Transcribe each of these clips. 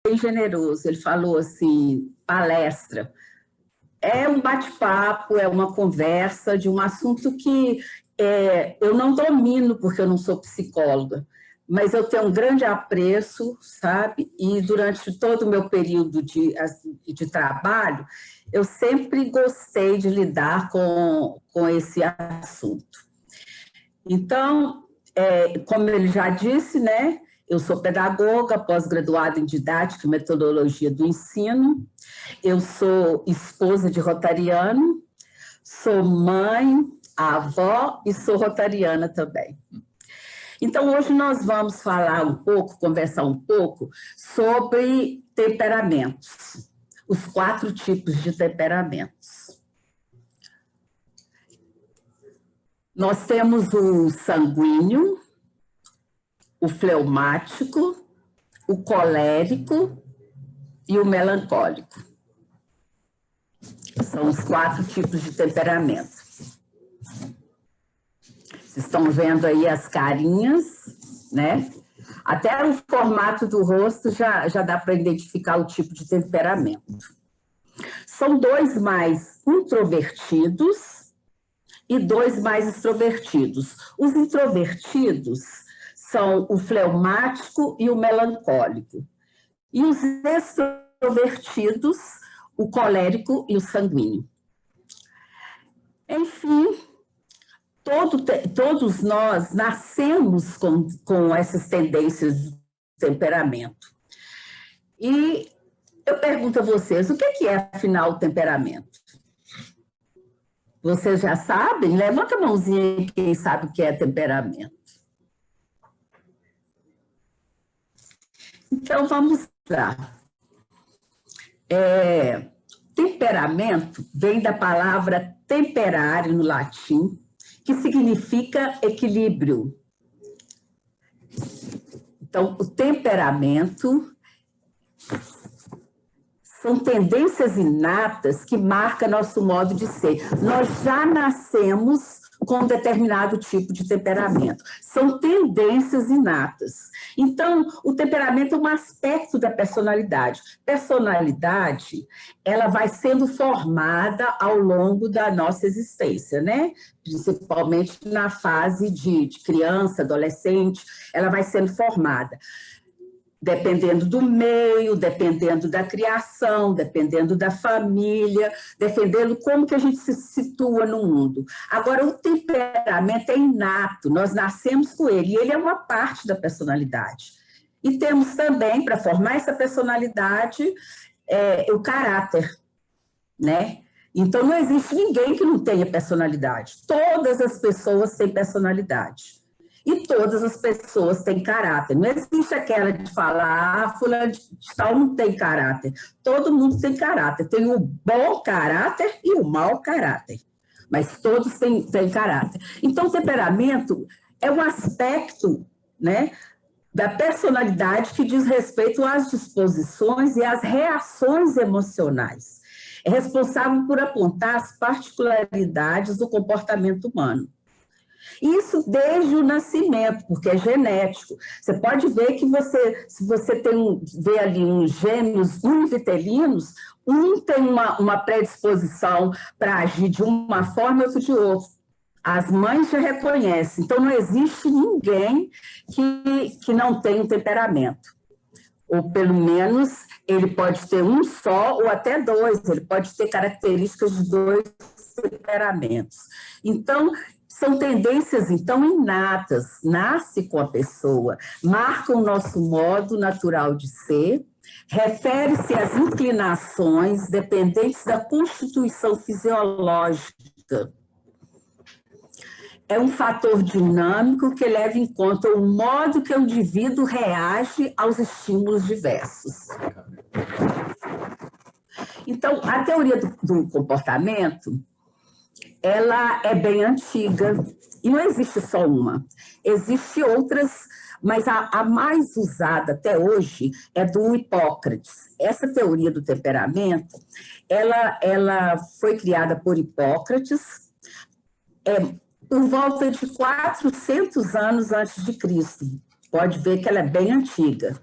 bem generoso. Ele falou assim, palestra. É um bate-papo, é uma conversa de um assunto que eu não domino, porque eu não sou psicóloga, mas eu tenho um grande apreço, sabe? E durante todo o meu período de trabalho, eu sempre gostei de lidar com esse assunto. Então, como ele já disse, né? Eu sou pedagoga, pós-graduada em didática e metodologia do ensino. Eu sou esposa de rotariano, sou mãe, avó e sou rotariana também. Então, hoje nós vamos falar um pouco, conversar um pouco sobre temperamentos, os 4 tipos de temperamentos. Nós temos o sanguíneo, o fleumático, o colérico e o melancólico. São os 4 tipos de temperamento. Vocês estão vendo aí as carinhas, né? Até o formato do rosto já dá para identificar o tipo de temperamento. São 2 mais introvertidos e 2 mais extrovertidos. Os introvertidos são o fleumático e o melancólico. E os extrovertidos, o colérico e o sanguíneo. Enfim, todos nós nascemos com essas tendências de temperamento. E eu pergunto a vocês, o que é, afinal, o temperamento? Vocês já sabem? Levanta a mãozinha quem sabe o que é temperamento. Então, vamos lá. Temperamento vem da palavra temperare, no latim, que significa equilíbrio. Então, o temperamento são tendências inatas que marcam nosso modo de ser. Nós já nascemos com um determinado tipo de temperamento. São tendências inatas. Então, o temperamento é um aspecto da personalidade. Personalidade, ela vai sendo formada ao longo da nossa existência, né? Principalmente na fase de criança, adolescente, ela vai sendo formada. Dependendo do meio, dependendo da criação, dependendo da família, dependendo como que a gente se situa no mundo. Agora, o temperamento é inato, nós nascemos com ele, e ele é uma parte da personalidade. E temos também, para formar essa personalidade, o caráter, né? Então, não existe ninguém que não tenha personalidade. Todas as pessoas têm personalidade. E todas as pessoas têm caráter. Não existe aquela de falar, fulano de tal não tem caráter. Todo mundo tem caráter. Tem o bom caráter e o mau caráter. Mas todos têm caráter. Então, o temperamento é um aspecto, né, da personalidade que diz respeito às disposições e às reações emocionais. É responsável por apontar as particularidades do comportamento humano. Isso desde o nascimento, porque é genético. Você pode ver que se você vê ali uns gêmeos univitelinos, um tem uma predisposição para agir de uma forma e outro de outra. As mães já reconhecem. Então, não existe ninguém que não tenha um temperamento. Ou, pelo menos, ele pode ter um só ou até 2. Ele pode ter características de 2 temperamentos. Então, são tendências, então, inatas, nasce com a pessoa, marcam o nosso modo natural de ser, refere-se às inclinações dependentes da constituição fisiológica. É um fator dinâmico que leva em conta o modo que o indivíduo reage aos estímulos diversos. Então, a teoria do comportamento, ela é bem antiga, e não existe só uma, existem outras, mas a mais usada até hoje é do Hipócrates. Essa teoria do temperamento, ela foi criada por Hipócrates por volta de 400 anos antes de Cristo. Pode ver que ela é bem antiga.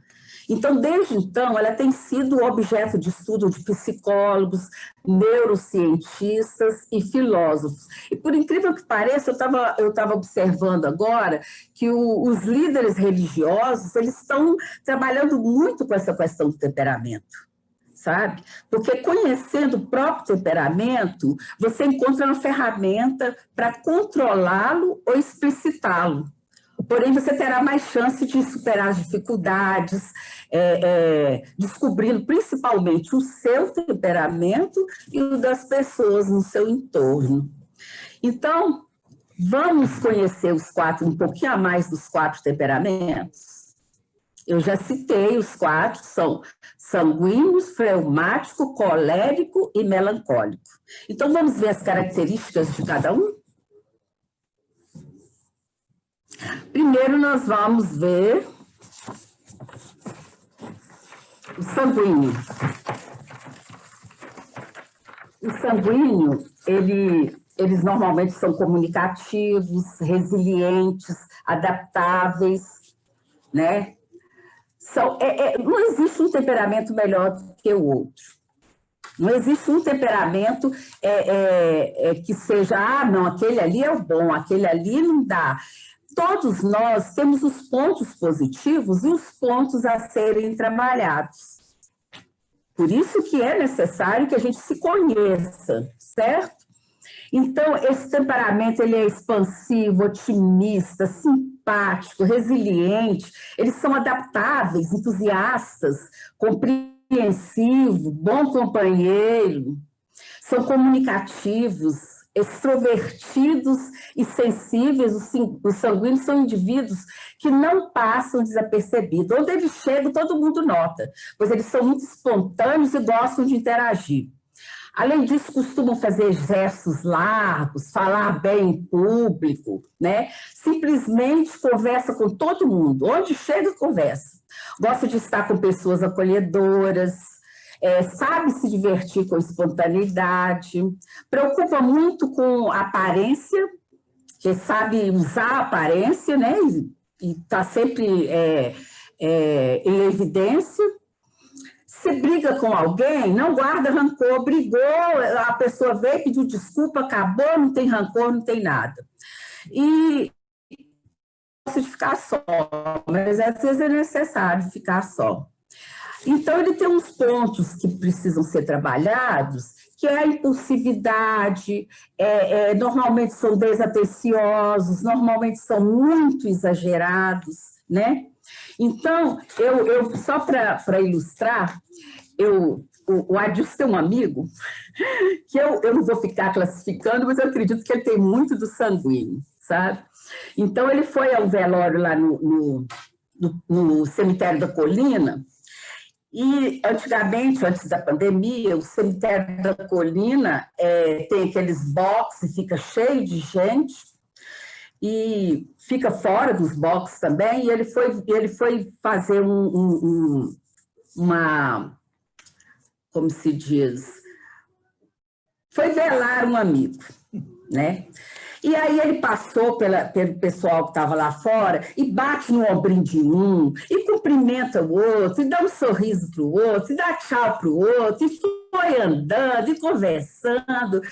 Então, desde então, ela tem sido objeto de estudo de psicólogos, neurocientistas e filósofos. E, por incrível que pareça, eu estava observando agora que os líderes religiosos, eles estão trabalhando muito com essa questão do temperamento, sabe? Porque conhecendo o próprio temperamento, você encontra uma ferramenta para controlá-lo ou explicitá-lo. Porém, você terá mais chance de superar as dificuldades, descobrindo principalmente o seu temperamento e o das pessoas no seu entorno. Então, vamos conhecer um pouquinho a mais dos 4 temperamentos? Eu já citei os 4, são sanguíneo, fleumático, colérico e melancólico. Então, vamos ver as características de cada um? Primeiro, nós vamos ver o sanguíneo. O sanguíneo, eles normalmente são comunicativos, resilientes, adaptáveis, né? Não existe um temperamento melhor do que o outro. Não existe um temperamento que seja, não, aquele ali é o bom, aquele ali não dá. Todos nós temos os pontos positivos e os pontos a serem trabalhados. Por isso que é necessário que a gente se conheça, certo? Então, esse temperamento, ele é expansivo, otimista, simpático, resiliente, eles são adaptáveis, entusiastas, compreensivos, bom companheiro, são comunicativos, extrovertidos e sensíveis. Os sanguíneos são indivíduos que não passam desapercebidos. Onde eles chegam, todo mundo nota, pois eles são muito espontâneos e gostam de interagir. Além disso, costumam fazer gestos largos, falar bem em público, né? Simplesmente conversa com todo mundo. Onde chega, conversa. Gosta de estar com pessoas acolhedoras, sabe se divertir com espontaneidade, preocupa muito com a aparência, que sabe usar a aparência, né? E está sempre em evidência. Se briga com alguém, não guarda rancor, brigou, a pessoa veio, pediu desculpa, acabou, não tem rancor, não tem nada. E gosta de ficar só, mas às vezes é necessário ficar só. Então, ele tem uns pontos que precisam ser trabalhados, que é a impulsividade, normalmente são desatenciosos, normalmente são muito exagerados, né? Então, só para ilustrar, o Adilson tem um amigo que eu não vou ficar classificando, mas eu acredito que ele tem muito do sanguíneo, sabe? Então, ele foi ao velório lá no cemitério da Colina, e antigamente, antes da pandemia, o cemitério da Colina tem aqueles boxes, fica cheio de gente, e fica fora dos boxes também, e ele foi fazer uma, como se diz, foi velar um amigo, né? E aí ele passou pelo pessoal que estava lá fora e bate no ombrinho de um, e cumprimenta o outro, e dá um sorriso para o outro, e dá tchau para o outro, e foi andando e conversando,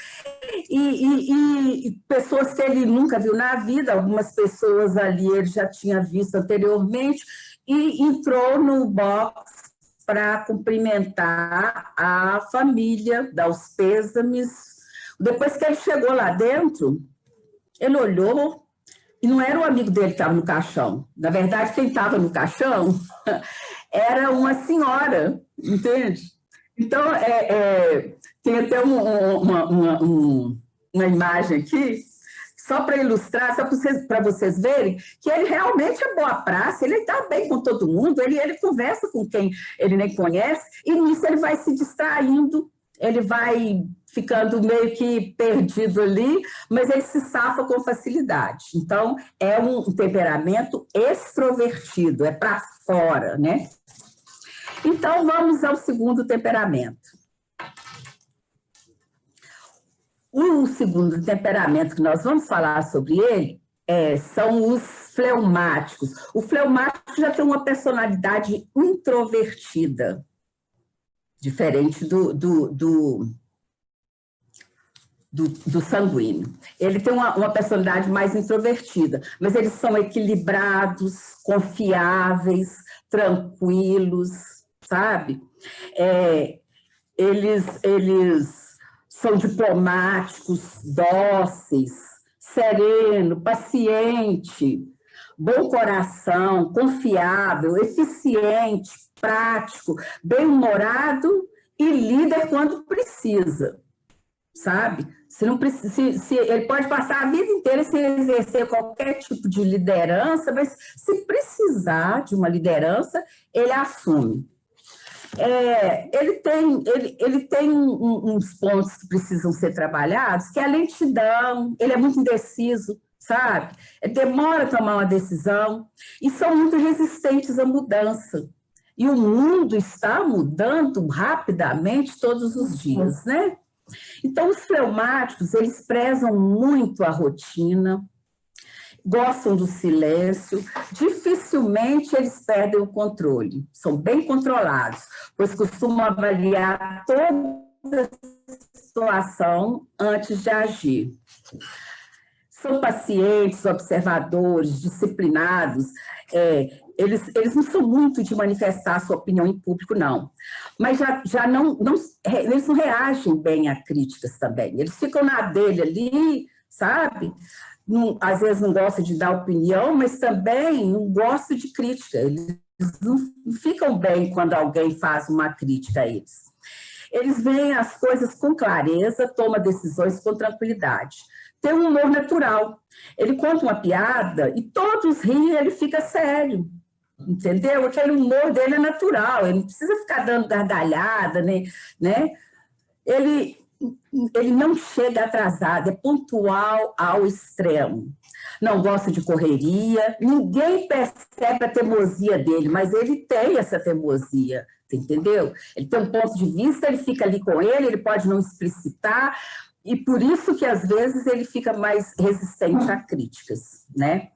e pessoas que ele nunca viu na vida, algumas pessoas ali ele já tinha visto anteriormente, e entrou no box para cumprimentar a família, dar os pêsames. Depois que ele chegou lá dentro, ele olhou e não era o amigo dele que estava no caixão. Na verdade, quem estava no caixão era uma senhora, entende? Então, tem até uma imagem aqui, só para ilustrar, só para vocês verem que ele realmente é boa praça, ele está bem com todo mundo, ele conversa com quem ele nem conhece, e nisso ele vai se distraindo, ele vai ficando meio que perdido ali, mas ele se safa com facilidade. Então, é um temperamento extrovertido, é para fora, né? Então, vamos ao segundo temperamento. O segundo temperamento que nós vamos falar sobre ele são os fleumáticos. O fleumático já tem uma personalidade introvertida, diferente do sanguíneo. Ele tem uma personalidade mais introvertida, mas eles são equilibrados, confiáveis, tranquilos, sabe? Eles são diplomáticos, dóceis, sereno, paciente, bom coração, confiável, eficiente, prático, bem-humorado e líder quando precisa, sabe? Ele pode passar a vida inteira sem exercer qualquer tipo de liderança, mas se precisar de uma liderança, ele assume. Ele tem uns pontos que precisam ser trabalhados, que é a lentidão, ele é muito indeciso, sabe? Ele demora a tomar uma decisão e são muito resistentes à mudança. E o mundo está mudando rapidamente todos os dias, né? Então, os fleumáticos, eles prezam muito a rotina, gostam do silêncio, dificilmente eles perdem o controle, são bem controlados, pois costumam avaliar toda a situação antes de agir. São pacientes, observadores, disciplinados, eles não são muito de manifestar a sua opinião em público, não. Mas eles não reagem bem a críticas também. Eles ficam na dele ali, sabe? Não, às vezes não gostam de dar opinião, mas também não gostam de crítica. Eles não ficam bem quando alguém faz uma crítica a eles. Eles veem as coisas com clareza, tomam decisões com tranquilidade. Tem um humor natural. Ele conta uma piada e todos riem e ele fica sério. Entendeu? Aquele humor dele é natural, ele não precisa ficar dando gargalhada, né? Ele não chega atrasado, é pontual ao extremo. Não gosta de correria, ninguém percebe a teimosia dele, mas ele tem essa teimosia, entendeu? Ele tem um ponto de vista, ele fica ali com ele pode não explicitar, e por isso que às vezes ele fica mais resistente a críticas, né?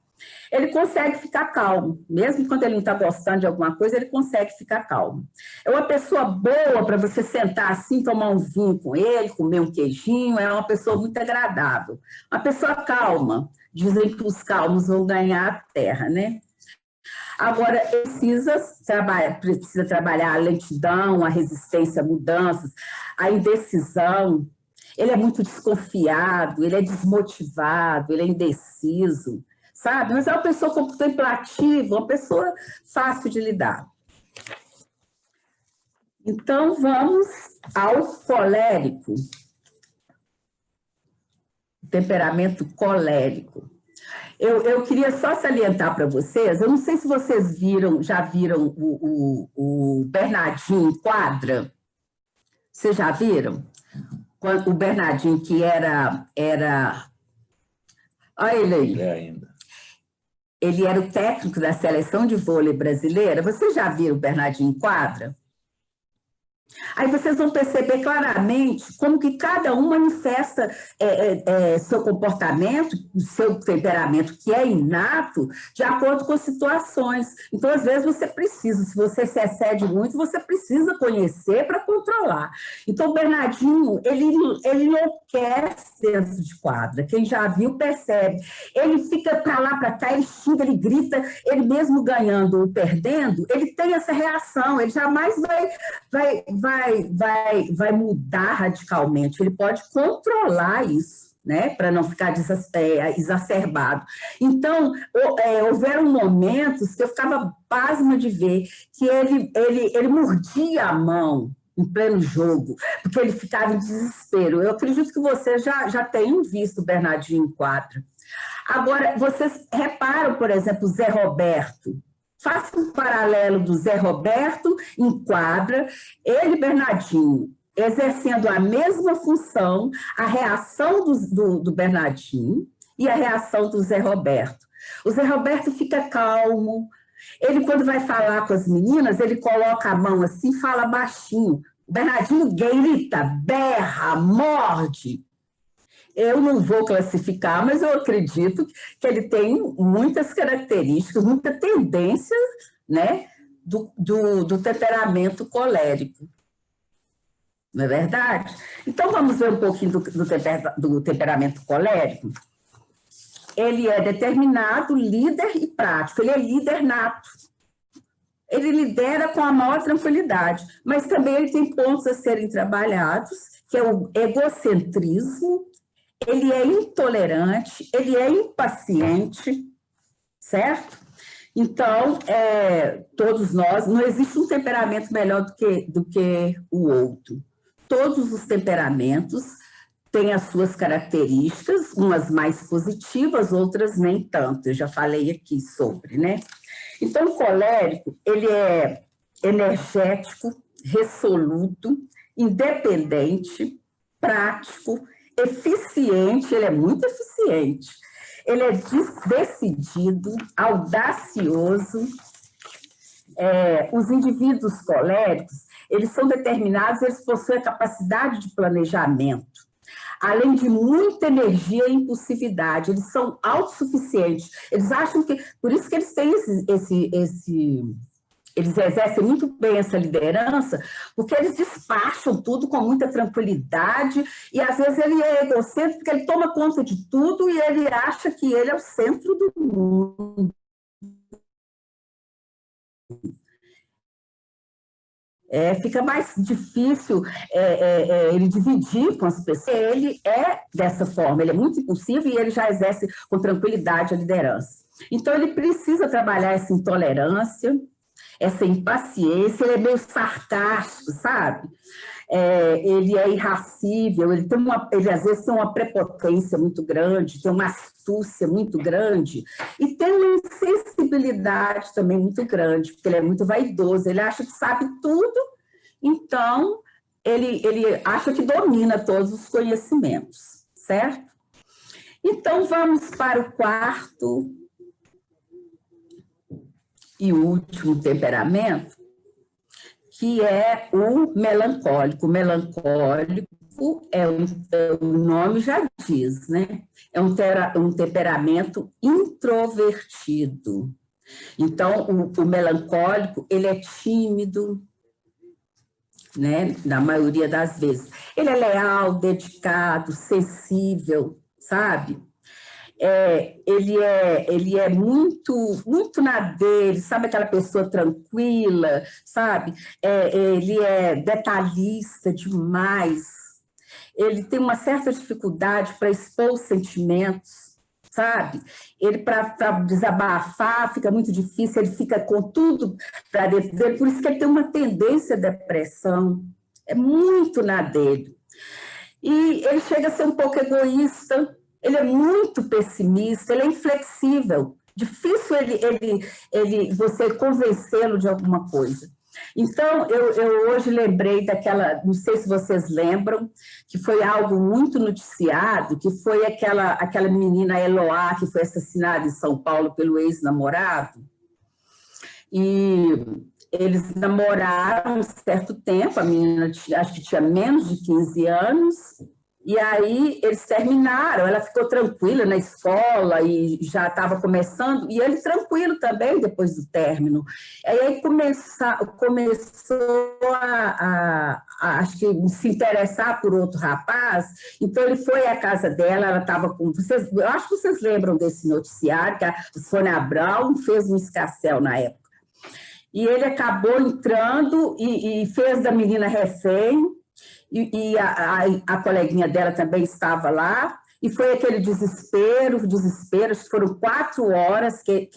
Ele consegue ficar calmo, mesmo quando ele não está gostando de alguma coisa, ele consegue ficar calmo. É uma pessoa boa para você sentar assim, tomar um vinho com ele, comer um queijinho, é uma pessoa muito agradável. Uma pessoa calma, dizem que os calmos vão ganhar a terra, né? Agora, precisa trabalhar a lentidão, a resistência a mudanças, a indecisão. Ele é muito desconfiado, ele é desmotivado, ele é indeciso, sabe? Mas é uma pessoa contemplativa, uma pessoa fácil de lidar. Então, vamos ao colérico. Temperamento colérico. Eu queria só salientar para vocês, eu não sei se vocês já viram o Bernardinho Quadra. Vocês já viram? O Bernardinho que era... Olha ele aí. Ainda. Ele era o técnico da seleção de vôlei brasileira. Vocês já viram o Bernardinho Quadra? Aí vocês vão perceber claramente como que cada um manifesta seu comportamento, seu temperamento, que é inato, de acordo com as situações. Então, às vezes, você precisa, se você se excede muito, você precisa conhecer para controlar. Então, o Bernardinho, ele enlouquece dentro de quadra. Quem já viu, percebe. Ele fica para lá, para cá, ele xinga, ele grita, ele mesmo ganhando ou perdendo, ele tem essa reação, ele jamais vai mudar radicalmente, ele pode controlar isso, né, para não ficar exacerbado. Então, houveram momentos que eu ficava pasma de ver que ele mordia a mão em pleno jogo, porque ele ficava em desespero. Eu acredito que vocês já tenham visto o Bernardinho em quadra. Agora, vocês reparam, por exemplo, o Zé Roberto. Faça um paralelo do Zé Roberto em quadra, ele, Bernardinho, exercendo a mesma função, a reação do Bernardinho e a reação do Zé Roberto. O Zé Roberto fica calmo, ele, quando vai falar com as meninas, ele coloca a mão assim, fala baixinho. O Bernardinho grita, berra, morde. Eu não vou classificar, mas eu acredito que ele tem muitas características, muita tendência, né, do temperamento colérico. Não é verdade? Então, vamos ver um pouquinho do temperamento colérico. Ele é determinado, líder e prático. Ele é líder nato. Ele lidera com a maior tranquilidade, mas também ele tem pontos a serem trabalhados, que é o egocentrismo, ele é intolerante, ele é impaciente, certo? Então, todos nós, não existe um temperamento melhor do que o outro. Todos os temperamentos têm as suas características, umas mais positivas, outras nem tanto. Eu já falei aqui sobre, né? Então, o colérico, ele é energético, resoluto, independente, prático, eficiente, ele é muito eficiente. Ele é decidido, audacioso. Os indivíduos coléricos, eles são determinados, eles possuem a capacidade de planejamento, além de muita energia e impulsividade. Eles são autossuficientes. Eles acham que... Por isso que eles têm eles exercem muito bem essa liderança, porque eles despacham tudo com muita tranquilidade, e às vezes ele é egocêntrico, porque ele toma conta de tudo e ele acha que ele é o centro do mundo. Fica mais difícil ele dividir com as pessoas. Ele é dessa forma, ele é muito impulsivo e ele já exerce com tranquilidade a liderança. Então, ele precisa trabalhar essa intolerância, essa impaciência, ele é meio sarcástico, sabe? Ele é irracível, ele às vezes tem uma prepotência muito grande, tem uma astúcia muito grande, e tem uma insensibilidade também muito grande, porque ele é muito vaidoso, ele acha que sabe tudo, então ele acha que domina todos os conhecimentos, certo? Então, vamos para o quarto e último temperamento, que é o melancólico. O melancólico o nome já diz, né? É um temperamento introvertido. Então, o melancólico, ele é tímido, né? Na maioria das vezes. Ele é leal, dedicado, sensível, sabe? Ele é muito na dele, sabe, aquela pessoa tranquila, sabe? Ele é detalhista demais, ele tem uma certa dificuldade para expor os sentimentos, sabe? Ele, para desabafar, fica muito difícil, ele fica com tudo para dentro dele, por isso que ele tem uma tendência à depressão, é muito na dele. E ele chega a ser um pouco egoísta, ele é muito pessimista, ele é inflexível, difícil você convencê-lo de alguma coisa. Então, eu hoje lembrei daquela, não sei se vocês lembram, que foi algo muito noticiado, que foi aquela menina Eloá, que foi assassinada em São Paulo pelo ex-namorado, e eles namoraram um certo tempo, a menina acho que tinha menos de 15 anos, e aí eles terminaram, ela ficou tranquila na escola e já estava começando, e ele tranquilo também depois do término. E aí começou acho que se interessar por outro rapaz, então ele foi à casa dela, ela estava com... eu acho que vocês lembram desse noticiário, que a Sônia Abrão fez um escarcéu na época. E ele acabou entrando e fez da menina refém, e a coleguinha dela também estava lá, e foi aquele desespero, acho que foram 4 horas que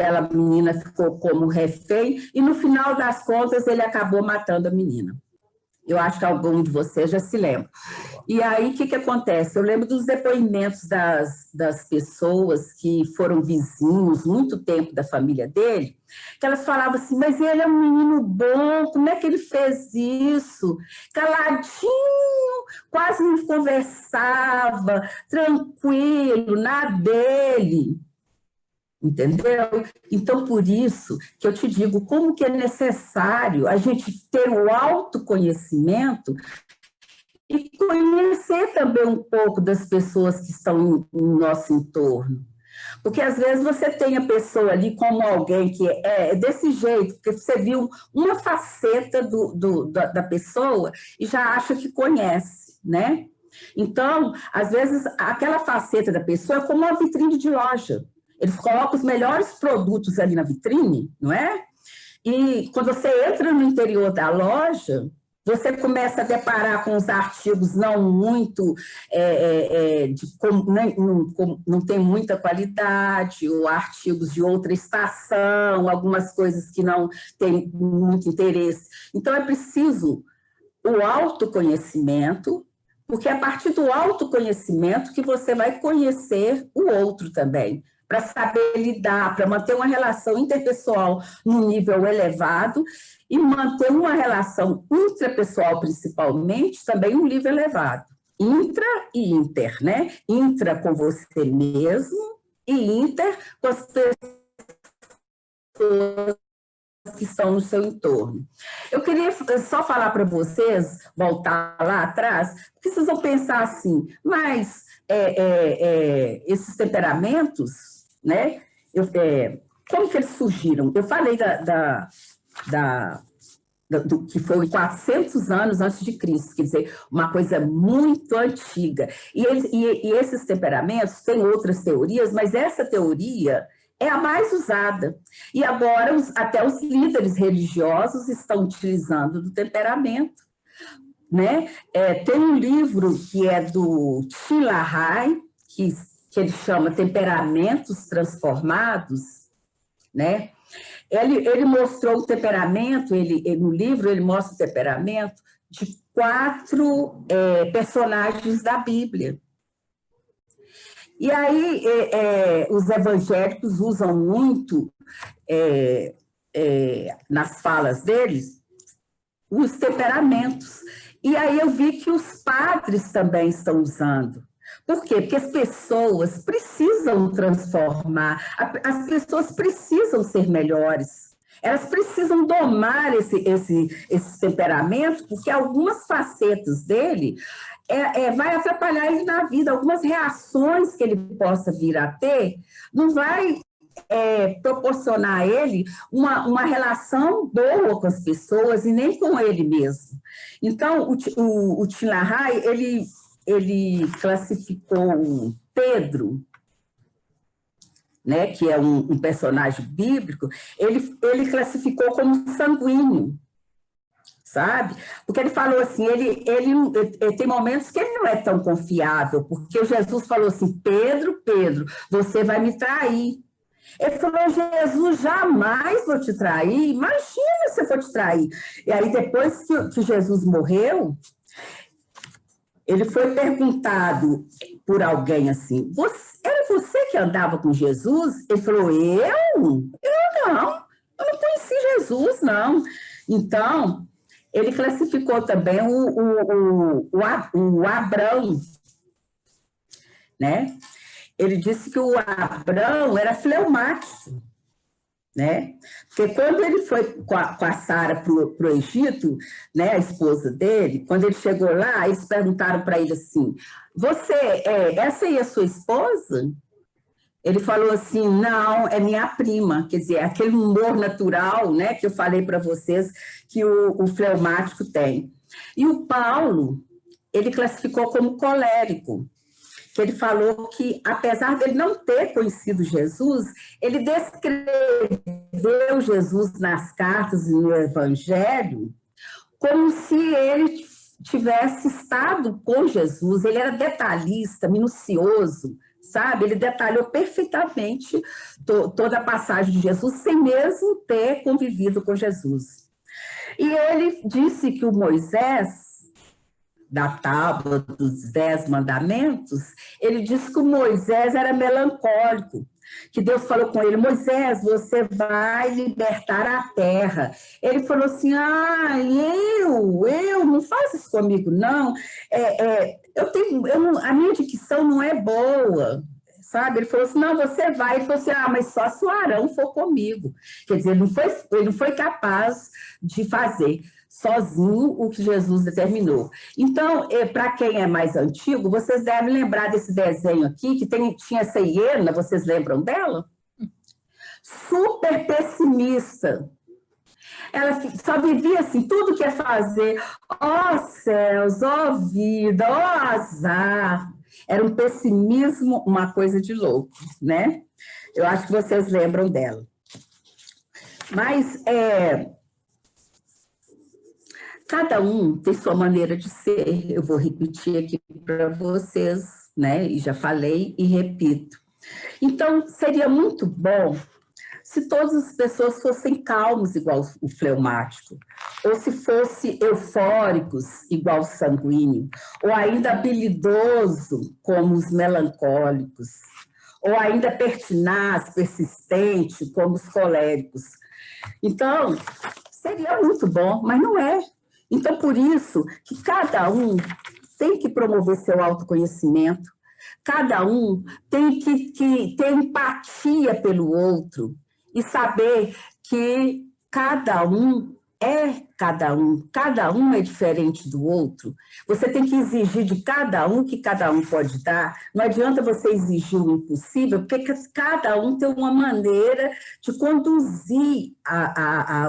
a menina ficou como refém, e no final das contas ele acabou matando a menina. Eu acho que algum de vocês já se lembra. E aí, o que acontece? Eu lembro dos depoimentos das pessoas que foram vizinhos, muito tempo da família dele, que elas falavam assim, mas ele é um menino bom, como é que ele fez isso? Caladinho, quase não conversava, tranquilo, na dele. Entendeu? Então, por isso que eu te digo, como que é necessário a gente ter o autoconhecimento e conhecer também um pouco das pessoas que estão no nosso entorno. Porque às vezes você tem a pessoa ali como alguém que é desse jeito, porque você viu uma faceta da pessoa e já acha que conhece, né? Então, às vezes, aquela faceta da pessoa é como uma vitrine de loja. Eles colocam os melhores produtos ali na vitrine, não é? E quando você entra no interior da loja, você começa a deparar com os artigos não muito, não tem muita qualidade, ou artigos de outra estação, algumas coisas que não têm muito interesse. Então, é preciso o autoconhecimento, porque é a partir do autoconhecimento que você vai conhecer o outro também, para saber lidar, para manter uma relação interpessoal num nível elevado e manter uma relação intrapessoal, principalmente, também num nível elevado. Intra e inter, né? Intra com você mesmo e inter com as pessoas que estão no seu entorno. Eu queria só falar para vocês, voltar lá atrás, porque vocês vão pensar assim, mas esses temperamentos, né? Como que eles surgiram? Eu falei do que foi 400 anos antes de Cristo, quer dizer, uma coisa muito antiga. E esses temperamentos têm outras teorias, mas essa teoria é a mais usada. E agora até os líderes religiosos estão utilizando do temperamento, né? Tem um livro que é do Chilahai, que ele chama Temperamentos Transformados, né? Ele mostrou o temperamento, no livro ele mostra o temperamento de 4 personagens da Bíblia. E aí os evangélicos usam muito, nas falas deles, os temperamentos. E aí eu vi que os padres também estão usando. Por quê? Porque as pessoas precisam transformar, as pessoas precisam ser melhores. Elas precisam domar esse temperamento, porque algumas facetas dele vai atrapalhar ele na vida. Algumas reações que ele possa vir a ter não vai proporcionar a ele uma relação boa com as pessoas e nem com ele mesmo. Então, o Chilahai, ele classificou Pedro, né, que é um personagem bíblico, ele classificou como sanguíneo, sabe? Porque ele falou assim, ele tem momentos que ele não é tão confiável, porque Jesus falou assim, Pedro, você vai me trair. Ele falou, Jesus, jamais vou te trair, imagina se eu for te trair. E aí, depois que Jesus morreu, ele foi perguntado por alguém assim, era você que andava com Jesus? Ele falou, eu não conheci Jesus, não. Então, ele classificou também o Abrão, né? Ele disse que o Abrão era fleumático, né? Porque quando ele foi com a Sara para o Egito, né, a esposa dele, quando ele chegou lá, eles perguntaram para ele assim, essa aí é sua esposa? Ele falou assim, não, é minha prima, quer dizer, aquele humor natural, né, que eu falei para vocês que o fleumático tem. E o Paulo, ele classificou como colérico, que ele falou que, apesar dele não ter conhecido Jesus, ele descreveu Jesus nas cartas e no Evangelho como se ele tivesse estado com Jesus. Ele era detalhista, minucioso, sabe? Ele detalhou perfeitamente toda a passagem de Jesus, sem mesmo ter convivido com Jesus. E ele disse que o Moisés, da tábua dos 10 mandamentos, ele disse que o Moisés era melancólico, que Deus falou com ele, Moisés, você vai libertar a terra. Ele falou assim, eu não faço isso comigo, não. A minha dicção não é boa, sabe? Ele falou assim, não, você vai. Ele falou assim, mas só se o Arão for comigo. Quer dizer, ele não foi capaz de fazer. sozinho o que Jesus determinou. Então, para quem é mais antigo, vocês devem lembrar desse desenho aqui, que tinha essa hiena, vocês lembram dela? Super pessimista. Ela só vivia assim, tudo que ia fazer, ó céus, ó vida, ó azar. Era um pessimismo, uma coisa de louco, né? Eu acho que vocês lembram dela. Mas cada um tem sua maneira de ser. Eu vou repetir aqui para vocês, né? E já falei e repito. Então, seria muito bom se todas as pessoas fossem calmos, igual o fleumático, ou se fossem eufóricos, igual o sanguíneo, ou ainda habilidoso, como os melancólicos, ou ainda pertinaz, persistente, como os coléricos. Então, seria muito bom, mas não é. Então, por isso que cada um tem que promover seu autoconhecimento, cada um tem que ter empatia pelo outro, e saber que cada um cada um é diferente do outro. Você tem que exigir de cada um o que cada um pode dar. Não adianta você exigir o impossível, porque cada um tem uma maneira de conduzir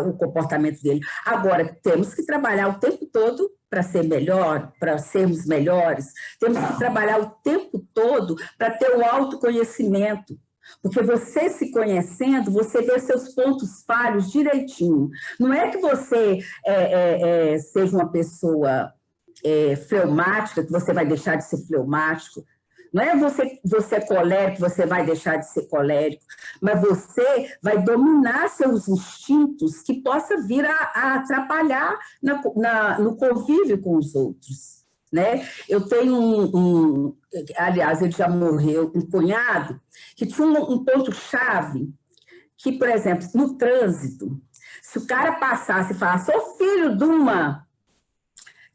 o comportamento dele. Agora, temos que trabalhar o tempo todo para ser melhor, para sermos melhores. Temos que trabalhar o tempo todo para ter o autoconhecimento. Porque você se conhecendo, você vê seus pontos falhos direitinho. Não é que você seja uma pessoa fleumática, que você vai deixar de ser fleumático. Não é você colérico, você vai deixar de ser colérico. Mas você vai dominar seus instintos que possa vir a atrapalhar no convívio com os outros. Né? Eu tenho aliás, ele já morreu, um cunhado, que tinha um ponto-chave, que, por exemplo, no trânsito, se o cara passasse e falasse, ô filho de uma,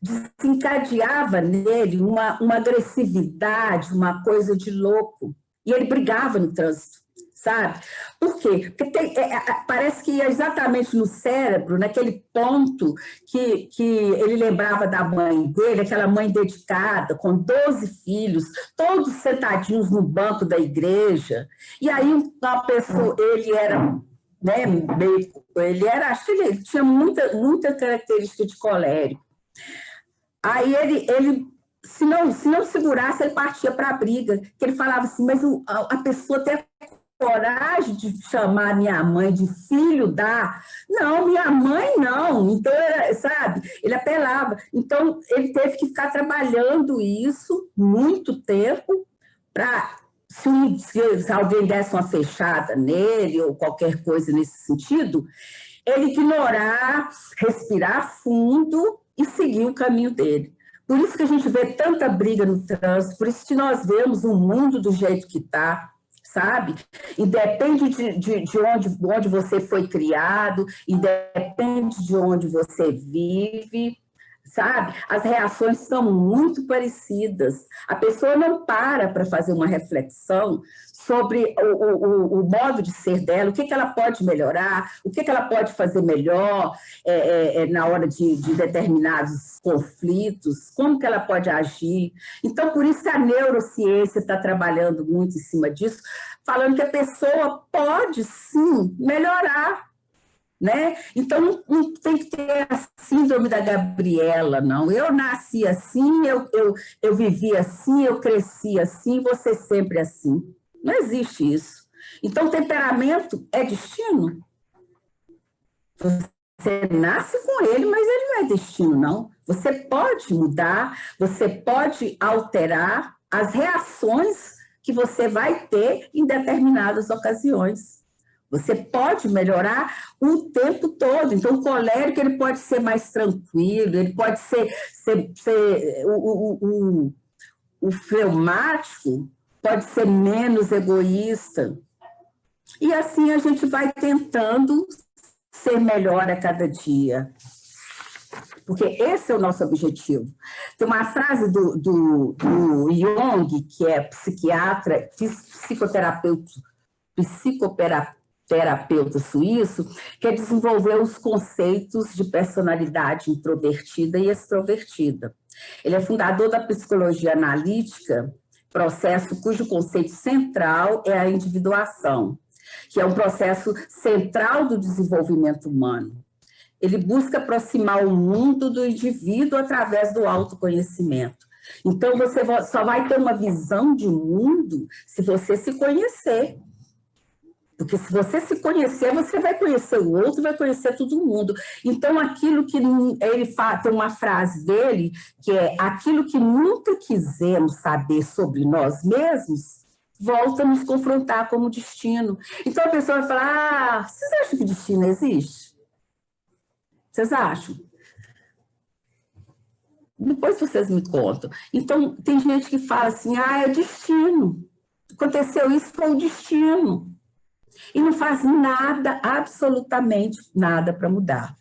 desencadeava nele uma agressividade, uma coisa de louco, e ele brigava no trânsito. Sabe? Por quê? Porque parece que exatamente no cérebro, naquele ponto que ele lembrava da mãe dele, aquela mãe dedicada, com 12 filhos, todos sentadinhos no banco da igreja. E aí uma pessoa, ele era, né, acho que ele tinha muita característica de colérico. Aí ele se não segurasse, ele partia para a briga, que ele falava assim, mas a pessoa tem coragem de chamar minha mãe de filho da... Não, minha mãe não. Então, sabe, ele apelava. Então, ele teve que ficar trabalhando isso muito tempo para, se alguém desse uma fechada nele ou qualquer coisa nesse sentido, ele ignorar, respirar fundo e seguir o caminho dele. Por isso que a gente vê tanta briga no trânsito, por isso que nós vemos o mundo do jeito que está, sabe? Independe de onde você foi criado, independe de onde você vive, sabe? As reações são muito parecidas. A pessoa não para fazer uma reflexão sobre o modo de ser dela, o que ela pode melhorar, o que ela pode fazer melhor na hora de determinados conflitos, como que ela pode agir. Então, por isso que a neurociência está trabalhando muito em cima disso, falando que a pessoa pode, sim, melhorar. Né? Então, não tem que ter a síndrome da Gabriela, não. Eu nasci assim, eu vivi assim, eu cresci assim, você sempre assim. Não existe isso. Então, temperamento é destino. Você nasce com ele, mas ele não é destino, não. Você pode mudar, você pode alterar as reações que você vai ter em determinadas ocasiões. Você pode melhorar o tempo todo. Então, o colérico ele pode ser mais tranquilo, ele pode ser o fleumático pode ser menos egoísta. E assim a gente vai tentando ser melhor a cada dia. Porque esse é o nosso objetivo. Tem uma frase do Jung, que é psiquiatra, psicoterapeuta, terapeuta suíço, que desenvolveu os conceitos de personalidade introvertida e extrovertida. Ele é fundador da psicologia analítica, processo cujo conceito central é a individuação, que é um processo central do desenvolvimento humano. Ele busca aproximar o mundo do indivíduo através do autoconhecimento. Então, você só vai ter uma visão de mundo se você se conhecer. Porque se você se conhecer, você vai conhecer o outro, vai conhecer todo mundo. Então, aquilo que ele fala, tem uma frase dele, que é: aquilo que nunca quisemos saber sobre nós mesmos, volta a nos confrontar como destino. Então, a pessoa vai falar: vocês acham que destino existe? Vocês acham? Depois vocês me contam. Então, tem gente que fala assim: é destino. Aconteceu isso, foi o destino. E não faz nada, absolutamente nada para mudar,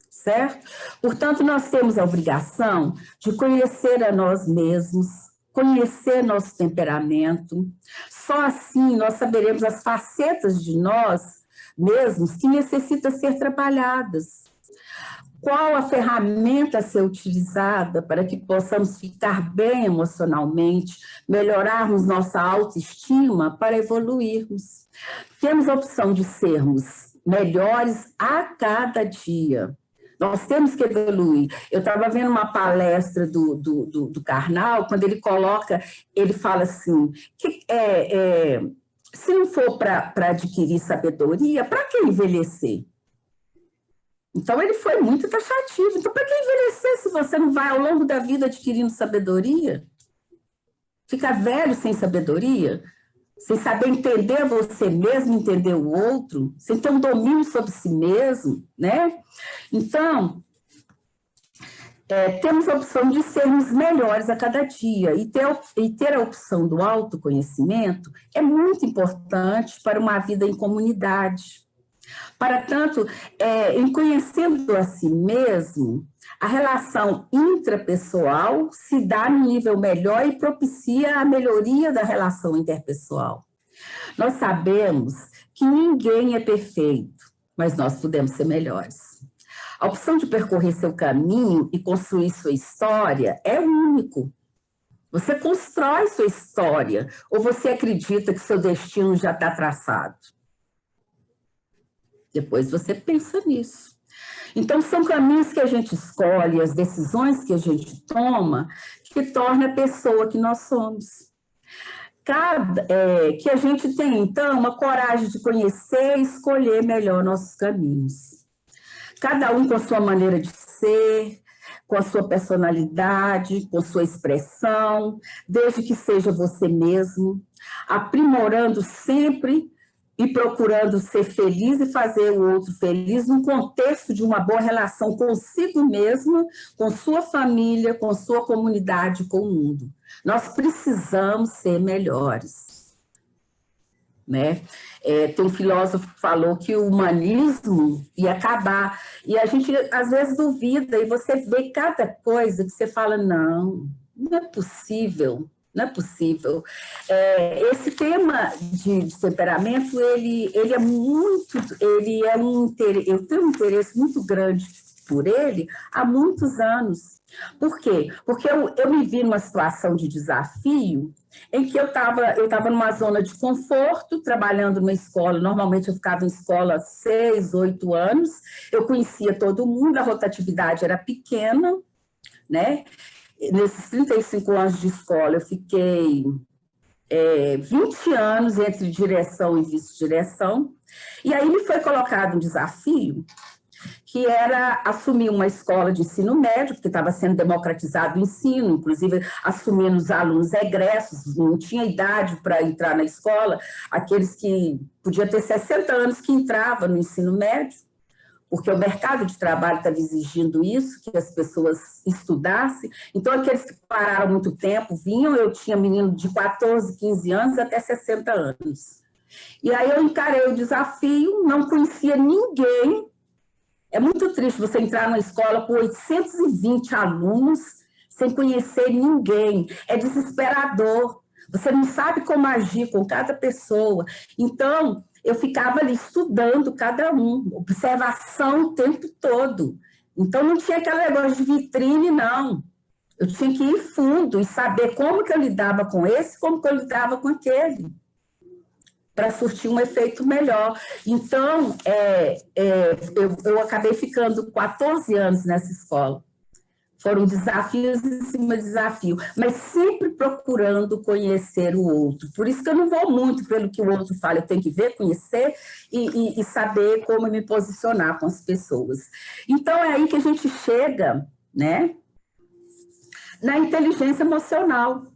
certo? Portanto, nós temos a obrigação de conhecer a nós mesmos, conhecer nosso temperamento. Só assim nós saberemos as facetas de nós mesmos que necessitam ser trabalhadas. Qual a ferramenta a ser utilizada para que possamos ficar bem emocionalmente, melhorarmos nossa autoestima para evoluirmos. Temos a opção de sermos melhores a cada dia. Nós temos que evoluir. Eu estava vendo uma palestra do Karnal, quando ele fala assim, se não for para adquirir sabedoria, para que envelhecer? Então, ele foi muito taxativo. Então, para que envelhecer se você não vai, ao longo da vida, adquirindo sabedoria? Ficar velho sem sabedoria? Sem saber entender você mesmo, entender o outro? Sem ter um domínio sobre si mesmo, né? Então, temos a opção de sermos melhores a cada dia. E ter a opção do autoconhecimento é muito importante para uma vida em comunidade. Para tanto, em conhecendo a si mesmo, a relação intrapessoal se dá no nível melhor e propicia a melhoria da relação interpessoal. Nós sabemos que ninguém é perfeito, mas nós podemos ser melhores. A opção de percorrer seu caminho e construir sua história é único. Você constrói sua história, ou você acredita que seu destino já está traçado? Depois você pensa nisso. Então, são caminhos que a gente escolhe, as decisões que a gente toma, que torna a pessoa que nós somos. Que a gente tem, então, uma coragem de conhecer e escolher melhor nossos caminhos. Cada um com a sua maneira de ser, com a sua personalidade, com sua expressão, desde que seja você mesmo, aprimorando sempre e procurando ser feliz e fazer o outro feliz no contexto de uma boa relação consigo mesmo, com sua família, com sua comunidade, com o mundo. Nós precisamos ser melhores, né? Tem um filósofo que falou que o humanismo ia acabar, e a gente às vezes duvida, e você vê cada coisa que você fala, não é possível. Não é possível. Esse tema de temperamento, eu tenho um interesse muito grande por ele há muitos anos. Por quê? Porque eu me vi numa situação de desafio em que eu estava numa zona de conforto, trabalhando numa escola. Normalmente eu ficava em escola 6, 8 anos, eu conhecia todo mundo, a rotatividade era pequena, né? Nesses 35 anos de escola, eu fiquei 20 anos entre direção e vice-direção, e aí me foi colocado um desafio, que era assumir uma escola de ensino médio, porque estava sendo democratizado o ensino, inclusive assumindo os alunos egressos, não tinha idade para entrar na escola, aqueles que podiam ter 60 anos que entravam no ensino médio, porque o mercado de trabalho estava exigindo isso, que as pessoas estudassem. Então, aqueles que pararam muito tempo vinham, eu tinha menino de 14, 15 anos até 60 anos. E aí eu encarei o desafio, não conhecia ninguém. É muito triste você entrar numa escola com 820 alunos sem conhecer ninguém. É desesperador. Você não sabe como agir com cada pessoa. Então, eu ficava ali estudando cada um, observação o tempo todo. Então, não tinha aquele negócio de vitrine, não. Eu tinha que ir fundo e saber como que eu lidava com esse, como que eu lidava com aquele, para surtir um efeito melhor. Então, eu acabei ficando 14 anos nessa escola. Foram desafios em cima de desafio, mas sempre procurando conhecer o outro. Por isso que eu não vou muito pelo que o outro fala, eu tenho que ver, conhecer e saber como me posicionar com as pessoas. Então, é aí que a gente chega, né, na inteligência emocional.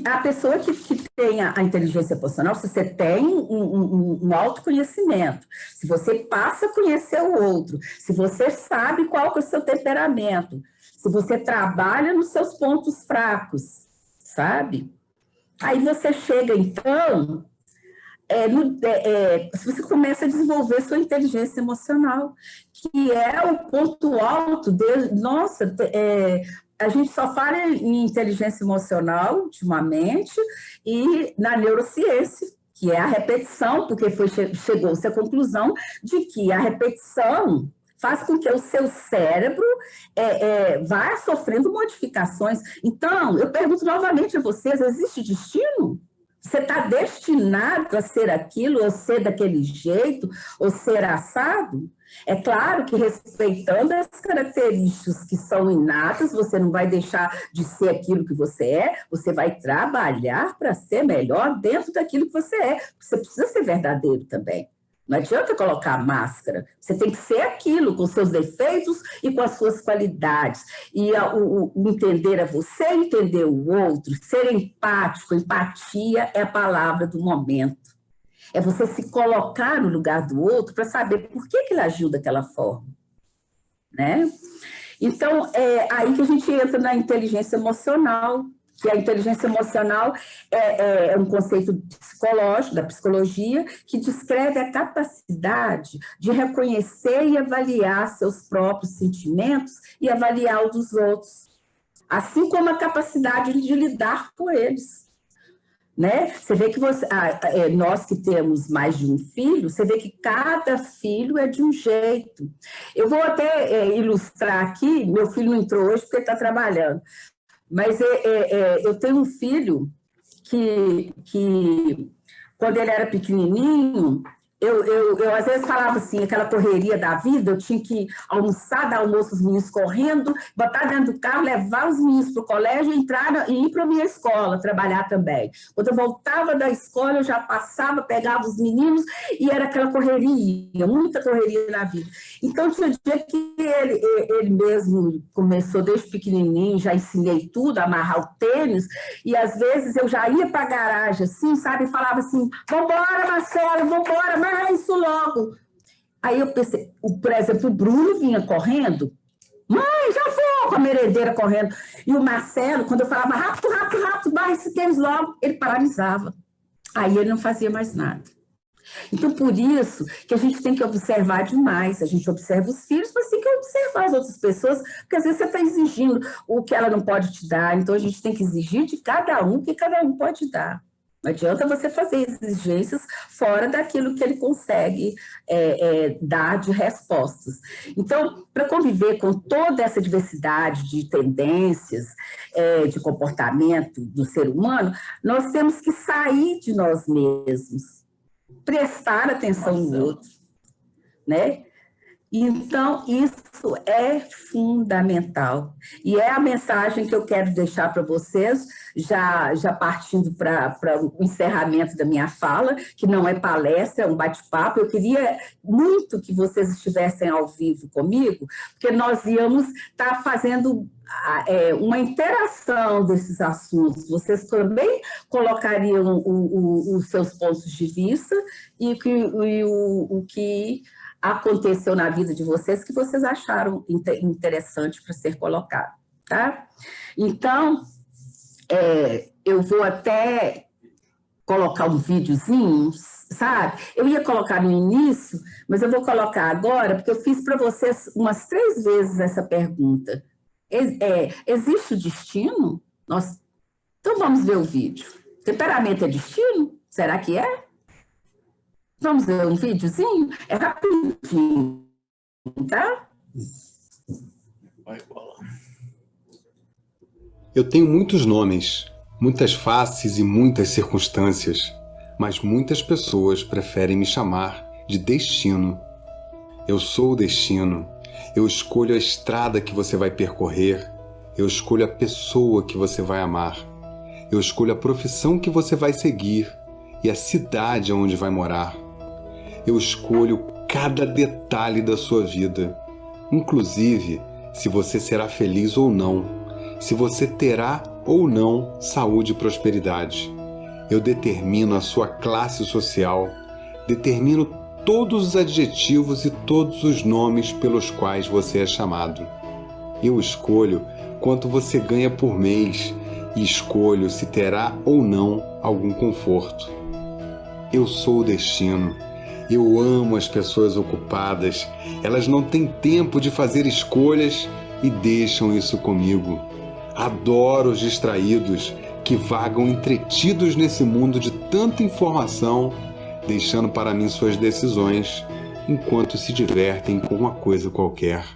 A pessoa que tem a inteligência emocional, se você tem um autoconhecimento, se você passa a conhecer o outro, se você sabe qual que é o seu temperamento, se você trabalha nos seus pontos fracos, sabe? Aí você chega, então, se você começa a desenvolver sua inteligência emocional, que é o ponto alto de, nossa, a gente só fala em inteligência emocional ultimamente e na neurociência, que é a repetição, porque chegou-se à conclusão de que a repetição faz com que o seu cérebro vá sofrendo modificações. Então, eu pergunto novamente a vocês, existe destino? Você está destinado a ser aquilo, ou ser daquele jeito, ou ser assado? É claro que respeitando as características que são inatas, você não vai deixar de ser aquilo que você vai trabalhar para ser melhor dentro daquilo que você é. Você precisa ser verdadeiro também. Não adianta colocar máscara. Você tem que ser aquilo, com seus defeitos e com as suas qualidades. E o entender a você, entender o outro, ser empático. Empatia é a palavra do momento. É você se colocar no lugar do outro para saber por que ele agiu daquela forma, né? Então, é aí que a gente entra na inteligência emocional, que a inteligência emocional é um conceito psicológico, da psicologia, que descreve a capacidade de reconhecer e avaliar seus próprios sentimentos e avaliar os dos outros, assim como a capacidade de lidar com eles. Né? Você vê que nós que temos mais de um filho, você vê que cada filho é de um jeito. Eu vou até ilustrar aqui, meu filho não entrou hoje porque ele está trabalhando, mas eu tenho um filho que quando ele era pequenininho, eu às vezes falava assim, aquela correria da vida, eu tinha que almoçar, dar almoço os meninos correndo, botar dentro do carro, levar os meninos para o colégio e ir para a minha escola, trabalhar também. Quando eu voltava da escola, eu já passava, pegava os meninos e era aquela correria, muita correria na vida. Então, tinha um dia que ele mesmo começou desde pequenininho, já ensinei tudo, amarrar o tênis, e às vezes eu já ia para a garagem, assim, sabe, e falava assim, vambora, Marcelo, vambora, isso logo. Aí eu pensei, por exemplo, o Bruno vinha correndo, mãe, já vou, com a merendeira correndo. E o Marcelo, quando eu falava rápido, rápido, rápido, barra esse tênis logo, ele paralisava. Aí ele não fazia mais nada. Então, por isso que a gente tem que observar demais. A gente observa os filhos, mas tem que observar as outras pessoas, porque às vezes você está exigindo o que ela não pode te dar. Então, a gente tem que exigir de cada um o que cada um pode dar. Não adianta você fazer exigências fora daquilo que ele consegue dar de respostas. Então, para conviver com toda essa diversidade de tendências, de comportamento do ser humano, nós temos que sair de nós mesmos, prestar atenção no outro, né? Então, isso é fundamental. E é a mensagem que eu quero deixar para vocês, já partindo para o encerramento da minha fala, que não é palestra, é um bate-papo. Eu queria muito que vocês estivessem ao vivo comigo, porque nós íamos estar fazendo uma interação desses assuntos. Vocês também colocariam os seus pontos de vista e o que aconteceu na vida de vocês que vocês acharam interessante para ser colocado, tá? Então, eu vou até colocar um videozinho, sabe? Eu ia colocar no início, mas eu vou colocar agora, porque eu fiz para vocês umas 3 vezes essa pergunta. Existe o destino? Então vamos ver o vídeo. Temperamento é destino? Será que é? Vamos ver um videozinho? É rapidinho, tá? Vai, bola. Eu tenho muitos nomes, muitas faces e muitas circunstâncias, mas muitas pessoas preferem me chamar de destino. Eu sou o destino. Eu escolho a estrada que você vai percorrer. Eu escolho a pessoa que você vai amar. Eu escolho a profissão que você vai seguir e a cidade onde vai morar. Eu escolho cada detalhe da sua vida, inclusive se você será feliz ou não, se você terá ou não saúde e prosperidade. Eu determino a sua classe social, determino todos os adjetivos e todos os nomes pelos quais você é chamado. Eu escolho quanto você ganha por mês e escolho se terá ou não algum conforto. Eu sou o destino. Eu amo as pessoas ocupadas. Elas não têm tempo de fazer escolhas e deixam isso comigo. Adoro os distraídos que vagam entretidos nesse mundo de tanta informação, deixando para mim suas decisões, enquanto se divertem com uma coisa qualquer.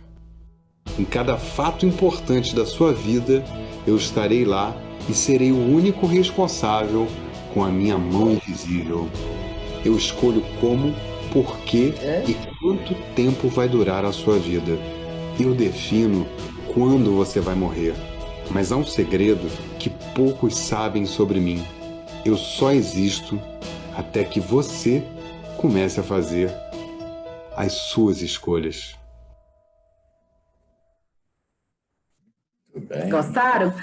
Em cada fato importante da sua vida, eu estarei lá e serei o único responsável com a minha mão invisível. Eu escolho como, porquê e quanto tempo vai durar a sua vida. Eu defino quando você vai morrer. Mas há um segredo que poucos sabem sobre mim. Eu só existo até que você comece a fazer as suas escolhas. Tudo bem. Gostaram?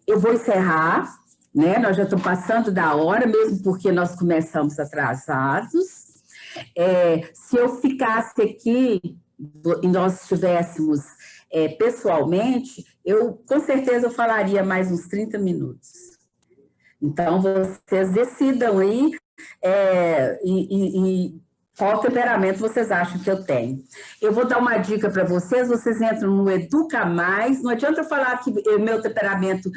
Eu vou encerrar, né? Nós já estamos passando da hora, mesmo porque nós começamos atrasados. Se eu ficasse aqui e nós estivéssemos pessoalmente, com certeza eu falaria mais uns 30 minutos. Então, vocês decidam aí qual temperamento vocês acham que eu tenho. Eu vou dar uma dica para vocês, vocês entram no Educa Mais, não adianta eu falar que meu temperamento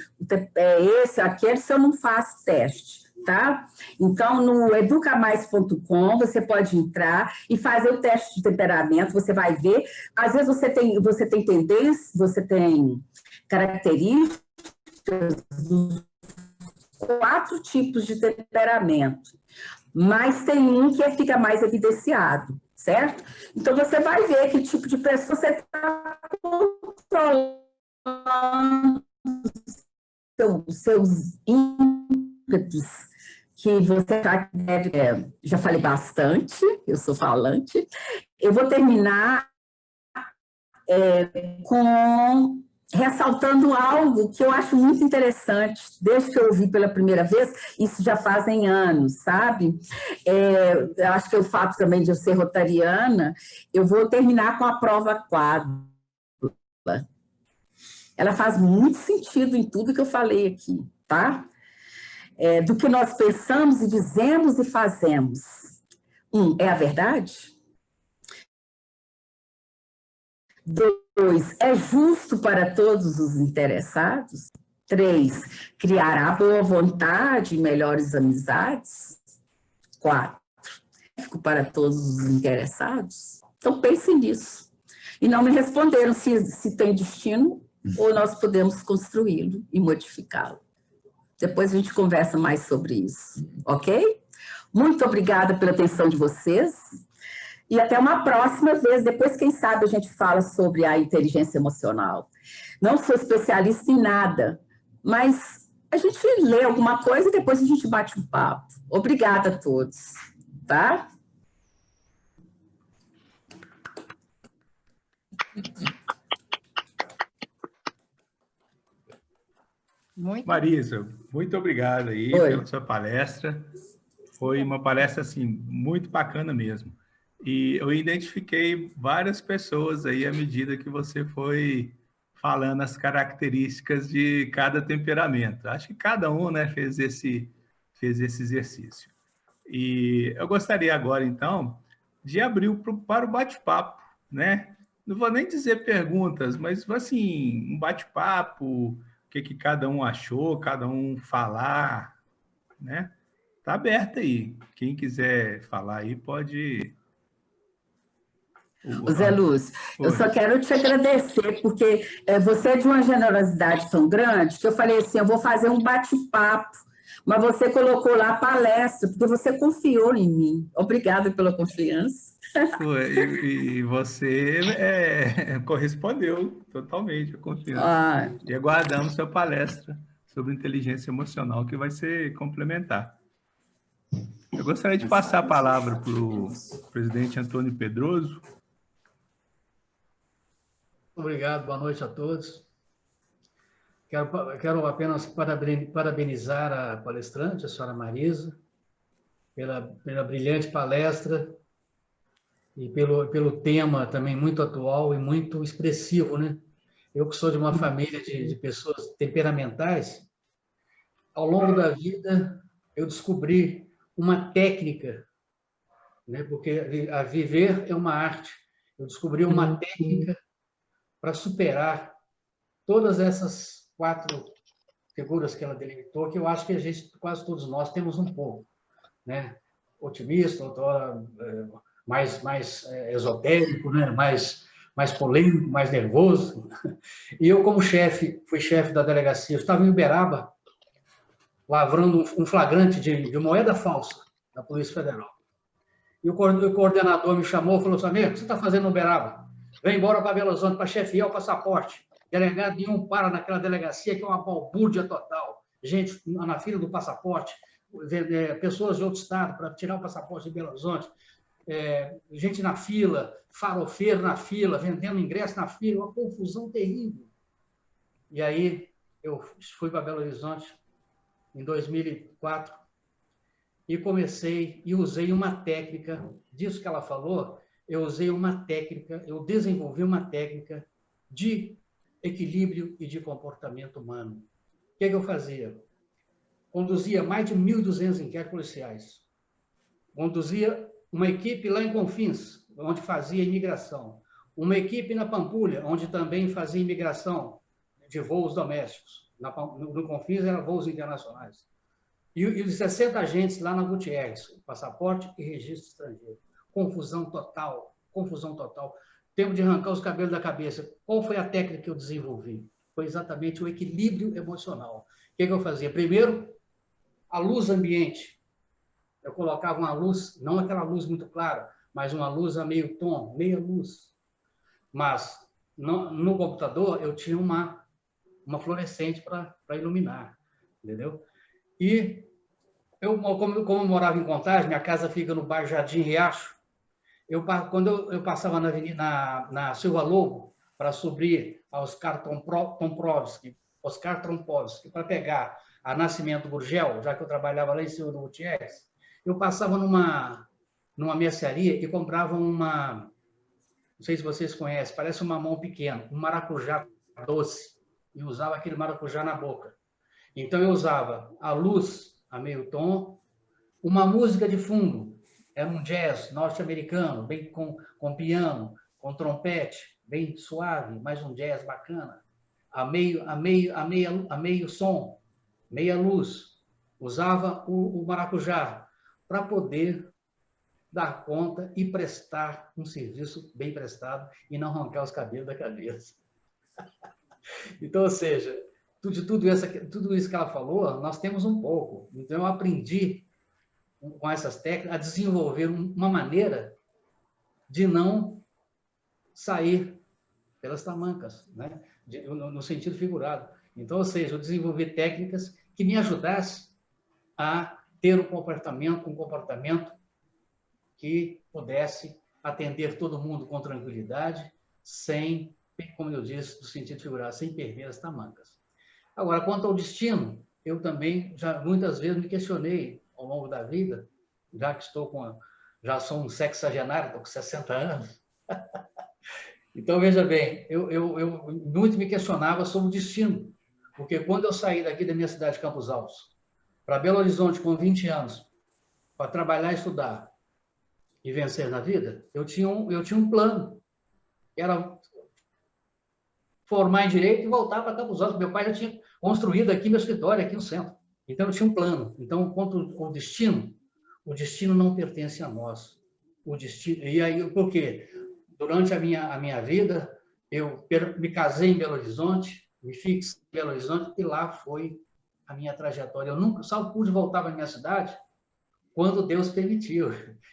é esse, aquele, se eu não faço teste, tá? Então, no educamais.com, você pode entrar e fazer o teste de temperamento, você vai ver, às vezes você tem tendência, você tem características dos 4 tipos de temperamento, mas tem um que fica mais evidenciado, certo? Então, você vai ver que tipo de pessoa você está controlando os seus ímpetos, que você já falei bastante, eu sou falante. Eu vou terminar com ressaltando algo que eu acho muito interessante, desde que eu ouvi pela primeira vez, isso já fazem anos, sabe? Eu acho que o fato também de eu ser rotariana, eu vou terminar com a prova quádrupla. Ela faz muito sentido em tudo que eu falei aqui, tá? Do que nós pensamos e dizemos e fazemos. 1, é a verdade? 2, é justo para todos os interessados? 3, criará boa vontade e melhores amizades? 4, benéfico para todos os interessados? Então, pense nisso. E não me responderam se tem destino ou nós podemos construí-lo e modificá-lo. Depois a gente conversa mais sobre isso, ok? Muito obrigada pela atenção de vocês. E até uma próxima vez, depois, quem sabe, a gente fala sobre a inteligência emocional. Não sou especialista em nada, mas a gente lê alguma coisa e depois a gente bate um papo. Obrigada a todos, tá? Marisa, muito obrigado aí pela sua palestra. Foi uma palestra, assim, muito bacana mesmo. E eu identifiquei várias pessoas aí à medida que você foi falando as características de cada temperamento. Acho que cada um, né, fez esse exercício. E eu gostaria agora, então, de abrir para o bate-papo, né? Não vou nem dizer perguntas, mas, assim, um bate-papo, o que cada um achou, cada um falar, né? Está aberto aí. Quem quiser falar aí pode... Zé Lúcio, eu só quero te agradecer, porque você é de uma generosidade tão grande que eu falei assim, eu vou fazer um bate-papo, mas você colocou lá palestra, porque você confiou em mim. Obrigada pela confiança. E você correspondeu totalmente à confiança. E aguardamos sua palestra sobre inteligência emocional, que vai ser complementar. Eu gostaria de passar a palavra para o presidente Antônio Pedroso. Obrigado, boa noite a todos. Quero apenas parabenizar a palestrante, a senhora Marisa, pela brilhante palestra e pelo tema também muito atual e muito expressivo, né? Eu que sou de uma família de pessoas temperamentais, ao longo da vida eu descobri uma técnica, né? Porque a viver é uma arte. Eu descobri uma técnica para superar todas essas 4 figuras que ela delimitou, que eu acho que quase todos nós temos um pouco, né? Otimista, outrora mais esotérico, né? mais polêmico, mais nervoso. E eu, como fui chefe da delegacia, eu estava em Uberaba, lavrando um flagrante de moeda falsa da Polícia Federal. E o coordenador me chamou e falou assim, amigo, o que você está fazendo em Uberaba? Vem embora para Belo Horizonte para chefiar o passaporte. Delegado nenhum para naquela delegacia, que é uma balbúrdia total. Gente na fila do passaporte, pessoas de outro estado para tirar o passaporte de Belo Horizonte, gente na fila, farofeiro na fila, vendendo ingresso na fila, uma confusão terrível. E aí eu fui para Belo Horizonte em 2004 e comecei e usei uma técnica, disso que ela falou, eu desenvolvi uma técnica de equilíbrio e de comportamento humano. O que eu fazia? Conduzia mais de 1.200 inquéritos policiais. Conduzia uma equipe lá em Confins, onde fazia imigração. Uma equipe na Pampulha, onde também fazia imigração de voos domésticos. No Confins eram voos internacionais. E os 60 agentes lá na Gutierrez, passaporte e registro estrangeiro. Confusão total, confusão total. Tempo de arrancar os cabelos da cabeça. Qual foi a técnica que eu desenvolvi? Foi exatamente o equilíbrio emocional. O que eu fazia? Primeiro, a luz ambiente. Eu colocava uma luz, não aquela luz muito clara, mas uma luz a meio tom, meia luz. Mas no computador eu tinha uma fluorescente para iluminar, entendeu? E como eu morava em Contagem, minha casa fica no bairro Jardim Riacho, quando eu passava na Silva Lobo para subir a Oscar Tompovsky, para pegar a Nascimento Gurgel, já que eu trabalhava lá em cima do Gutierrez, eu passava numa mercearia e comprava não sei se vocês conhecem, parece um mamão pequeno, um maracujá doce, e usava aquele maracujá na boca. Então eu usava a luz a meio tom, uma música de fundo, era um jazz norte-americano, bem com piano, com trompete, bem suave, mas um jazz bacana, a meio som, meia luz. Usava o maracujá para poder dar conta e prestar um serviço bem prestado e não arrancar os cabelos da cabeça. Então, ou seja, tudo isso que ela falou, nós temos um pouco. Então, eu aprendi com essas técnicas a desenvolver uma maneira de não sair pelas tamancas, né? No sentido figurado. Então, ou seja, eu desenvolvi técnicas que me ajudassem a ter um comportamento que pudesse atender todo mundo com tranquilidade, sem, como eu disse, no sentido figurado, sem perder as tamancas. Agora, quanto ao destino, eu também muitas vezes me questionei ao longo da vida, já que já sou um sexagenário, estou com 60 anos. Então, veja bem, eu muito me questionava sobre o destino, porque quando eu saí daqui da minha cidade de Campos Altos para Belo Horizonte com 20 anos, para trabalhar, estudar e vencer na vida, eu tinha um plano, que era formar em Direito e voltar para Campos Altos. Meu pai já tinha construído aqui meu escritório, aqui no centro. Então, eu tinha um plano. Então, quanto ao destino, o destino não pertence a nós. O destino... E aí, por quê? Durante a minha vida, eu me casei em Belo Horizonte, me fixei em Belo Horizonte, e lá foi a minha trajetória. Eu nunca só pude voltar para a minha cidade quando Deus permitiu,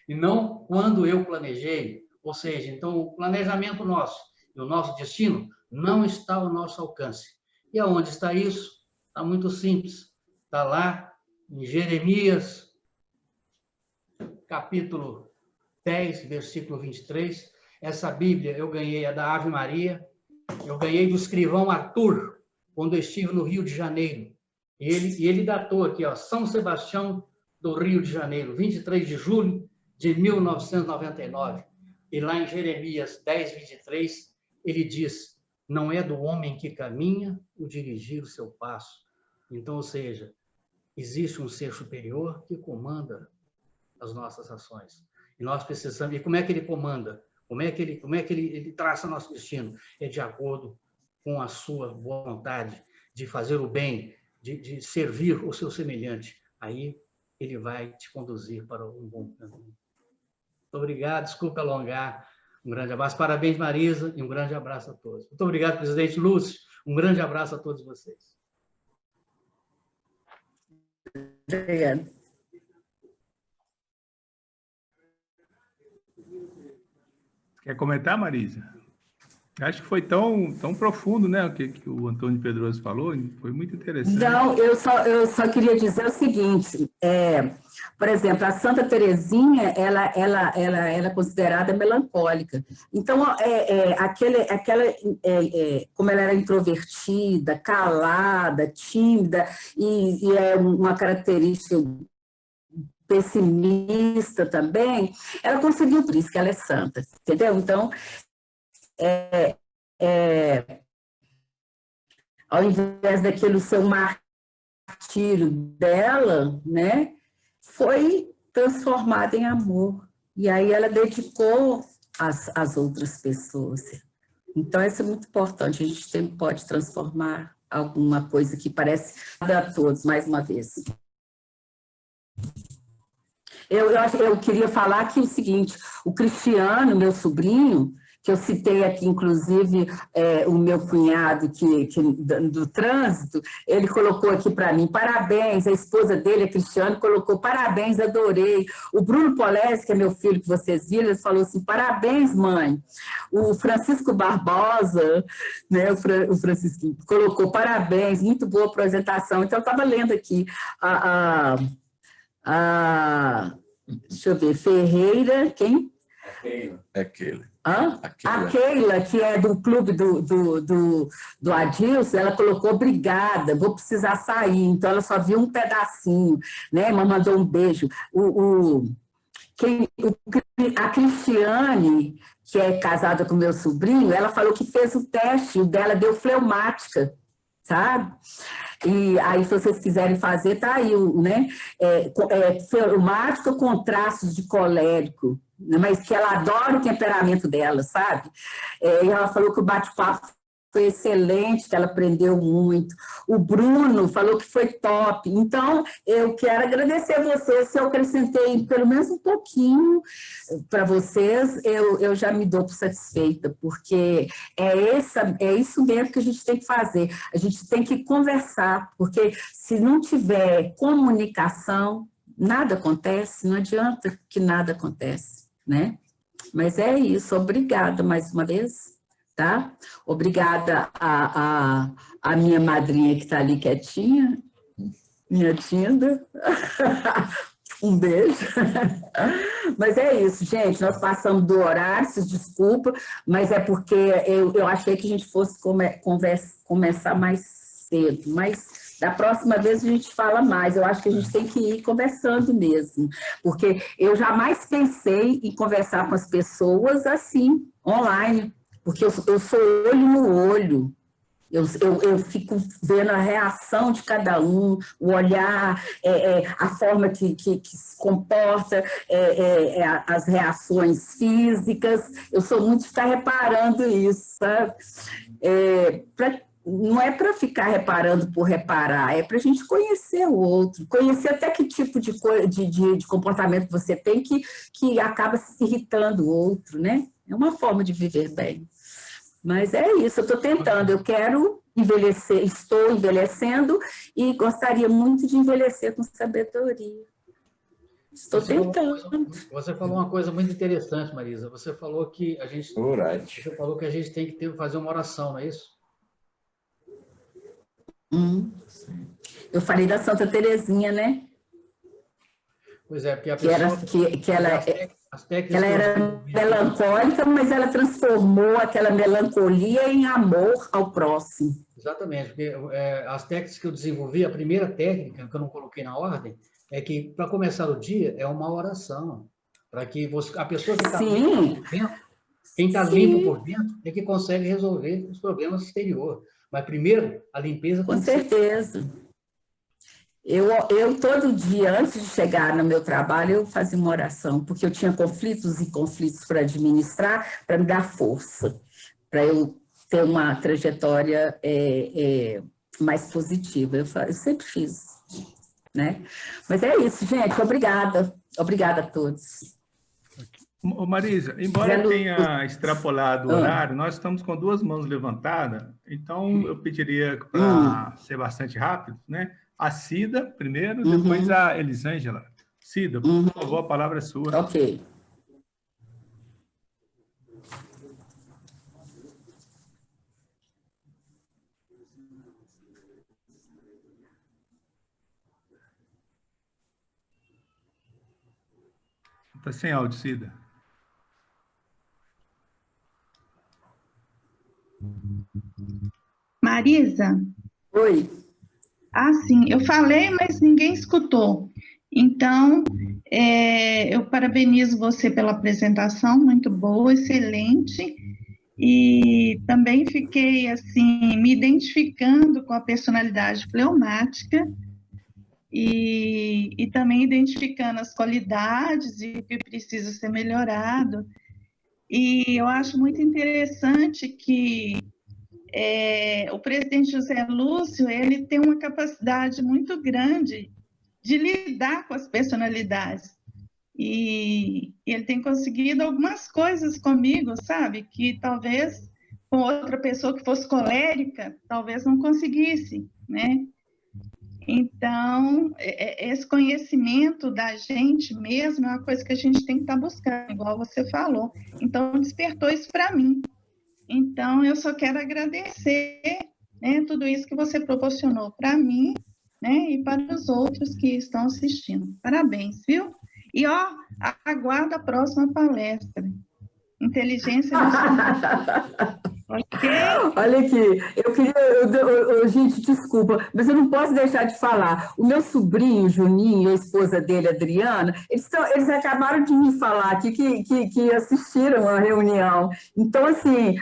e não quando eu planejei. Ou seja, então, o planejamento nosso e o nosso destino não está ao nosso alcance. E aonde está isso? Está muito simples. Está lá em Jeremias, capítulo 10, versículo 23. Essa Bíblia eu ganhei da Ave Maria, eu ganhei do escrivão Arthur, quando eu estive no Rio de Janeiro. E ele datou aqui, ó, São Sebastião do Rio de Janeiro, 23 de julho de 1999. E lá em Jeremias 10, 23, ele diz, não é do homem que caminha o dirigir o seu passo. Então, ou seja, existe um ser superior que comanda as nossas ações. E nós precisamos... E como é que ele comanda? Como é que ele traça nosso destino? É de acordo com a sua boa vontade de fazer o bem, de servir o seu semelhante. Aí ele vai te conduzir para um bom caminho. Muito obrigado, desculpa alongar. Um grande abraço. Parabéns, Marisa, e um grande abraço a todos. Muito obrigado, presidente Lúcio. Um grande abraço a todos vocês. Obrigada. Quer comentar, Marisa? Acho que foi tão profundo, né, o que o Antônio Pedroso falou, foi muito interessante. Não, eu só queria dizer o seguinte, por exemplo, a Santa Teresinha, ela é considerada melancólica. Então, como ela era introvertida, calada, tímida, e é uma característica pessimista também, ela conseguiu, por isso que ela é santa, entendeu? Então, ao invés daquilo ser um martírio dela, né, foi transformada em amor. E aí ela dedicou às outras pessoas. Então, isso é muito importante. A gente pode transformar alguma coisa que parece a todos, mais uma vez. Eu queria falar aqui o seguinte, o Cristiano, meu sobrinho, que eu citei aqui, inclusive, o meu cunhado do trânsito, ele colocou aqui para mim, parabéns, a esposa dele, a Cristiano, colocou, parabéns, adorei. O Bruno Polese, que é meu filho, que vocês viram, ele falou assim, parabéns, mãe. O Francisco Barbosa, né, o Francisco, colocou, parabéns, muito boa apresentação. Então, eu estava lendo aqui deixa eu ver, Ferreira, quem? É aquele. A Keila, que é do clube do Adilson, ela colocou, obrigada, vou precisar sair. Então, ela só viu um pedacinho, né? Mas mandou um beijo. A Cristiane, que é casada com meu sobrinho, ela falou que fez o teste, o dela deu fleumática, sabe? E aí, se vocês quiserem fazer, tá aí, né? Fleumática com traços de colérico, mas que ela adora o temperamento dela, sabe? E ela falou que o bate-papo foi excelente, que ela aprendeu muito. O Bruno falou que foi top. Então, eu quero agradecer a vocês, se eu acrescentei pelo menos um pouquinho para vocês, eu já me dou por satisfeita, porque é isso mesmo que a gente tem que fazer. A gente tem que conversar, porque se não tiver comunicação, nada acontece, não adianta que nada acontece, né? Mas é isso, obrigada mais uma vez. Tá? Obrigada a minha madrinha que está ali quietinha, minha Tinda. Um beijo. Mas é isso, gente, nós passamos do horário, se desculpa, mas é porque eu achei que a gente fosse começar mais cedo, mas da próxima vez a gente fala mais, eu acho que a gente tem que ir conversando mesmo, porque eu jamais pensei em conversar com as pessoas assim, online, porque eu sou olho no olho, eu fico vendo a reação de cada um, o olhar, a forma que se comporta, as reações físicas, eu sou muito de ficar reparando isso, sabe? não é para ficar reparando por reparar, é para a gente conhecer o outro, conhecer até que tipo de comportamento você tem que acaba se irritando o outro, né? É uma forma de viver bem. Mas é isso, eu estou tentando, eu quero envelhecer, estou envelhecendo e gostaria muito de envelhecer com sabedoria. Estou tentando. Você falou uma coisa muito interessante, Marisa. Você falou que a gente tem que fazer uma oração, não é isso? Eu falei da Santa Teresinha, né? Pois é, porque a pessoa... Ela era melancólica, mas ela transformou aquela melancolia em amor ao próximo. Exatamente, porque as técnicas que eu desenvolvi, a primeira técnica, que eu não coloquei na ordem, é que, para começar o dia, é uma oração. Para que a pessoa que está limpa por dentro, quem está limpo por dentro, é que consegue resolver os problemas exteriores. Mas, primeiro, a limpeza... Com certeza. Eu, todo dia, antes de chegar no meu trabalho, eu fazia uma oração, porque eu tinha conflitos e conflitos para administrar, para me dar força, para eu ter uma trajetória mais positiva. Eu sempre fiz, né? Mas é isso, gente. Obrigada. Obrigada a todos. Marisa, embora tenha extrapolado o horário, nós estamos com 2 mãos levantadas, então eu pediria para ser bastante rápido, né? A Cida, primeiro, depois a Elisângela. Cida, por favor, a palavra é sua. Ok. Está sem áudio, Cida. Marisa? Oi. Ah, sim, eu falei, mas ninguém escutou. Então, eu parabenizo você pela apresentação, muito boa, excelente. E também fiquei, assim, me identificando com a personalidade fleumática e também identificando as qualidades e o que precisa ser melhorado. E eu acho muito interessante que o presidente José Lúcio, ele tem uma capacidade muito grande de lidar com as personalidades. E ele tem conseguido algumas coisas comigo, sabe? Que talvez com outra pessoa que fosse colérica, talvez não conseguisse, né? Então, esse conhecimento da gente mesmo é uma coisa que a gente tem que estar buscando, igual você falou. Então, despertou isso para mim. Então, eu só quero agradecer, né, tudo isso que você proporcionou para mim, né, e para os outros que estão assistindo. Parabéns, viu? E, aguardo a próxima palestra. Inteligência emocional. Ok? Olha aqui, eu queria... gente, desculpa, mas eu não posso deixar de falar. O meu sobrinho, Juninho, e a esposa dele, Adriana, eles acabaram de me falar aqui que assistiram a reunião. Então, assim,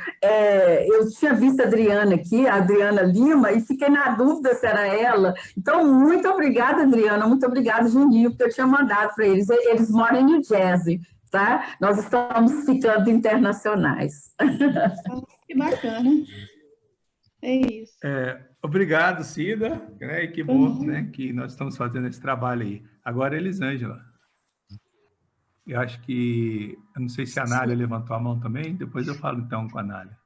eu tinha visto a Adriana Lima, e fiquei na dúvida se era ela. Então, muito obrigada, Adriana, muito obrigada, Juninho, porque eu tinha mandado para eles. Eles moram em New Jersey, tá? Nós estamos ficando internacionais. Que bacana. É isso. Obrigado, Cida. E que bom, né, que nós estamos fazendo esse trabalho aí. Agora, Elisângela. Eu acho que... Eu não sei se a Nália levantou a mão também. Depois eu falo, então, com a Nália.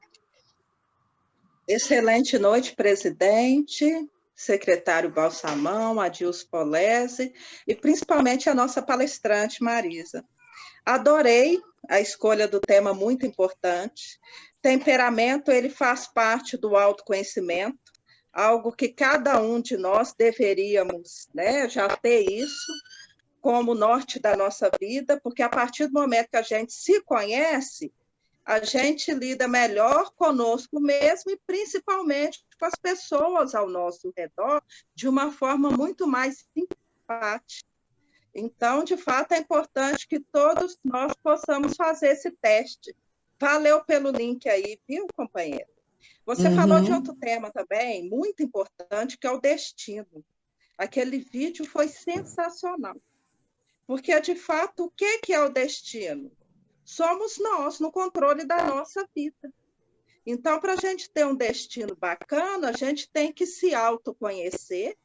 Excelente noite, presidente, secretário Balsamão, Adilson Polese e principalmente a nossa palestrante, Marisa. Adorei a escolha do tema muito importante. Temperamento, ele faz parte do autoconhecimento, algo que cada um de nós deveríamos, né, já ter isso como norte da nossa vida, porque a partir do momento que a gente se conhece, a gente lida melhor conosco mesmo e principalmente com as pessoas ao nosso redor de uma forma muito mais empática. Então, de fato, é importante que todos nós possamos fazer esse teste. Valeu pelo link aí, viu, companheiro? Você falou de outro tema também, muito importante, que é o destino. Aquele vídeo foi sensacional. Porque, de fato, o que é o destino? Somos nós, no controle da nossa vida. Então, para a gente ter um destino bacana, a gente tem que se autoconhecer,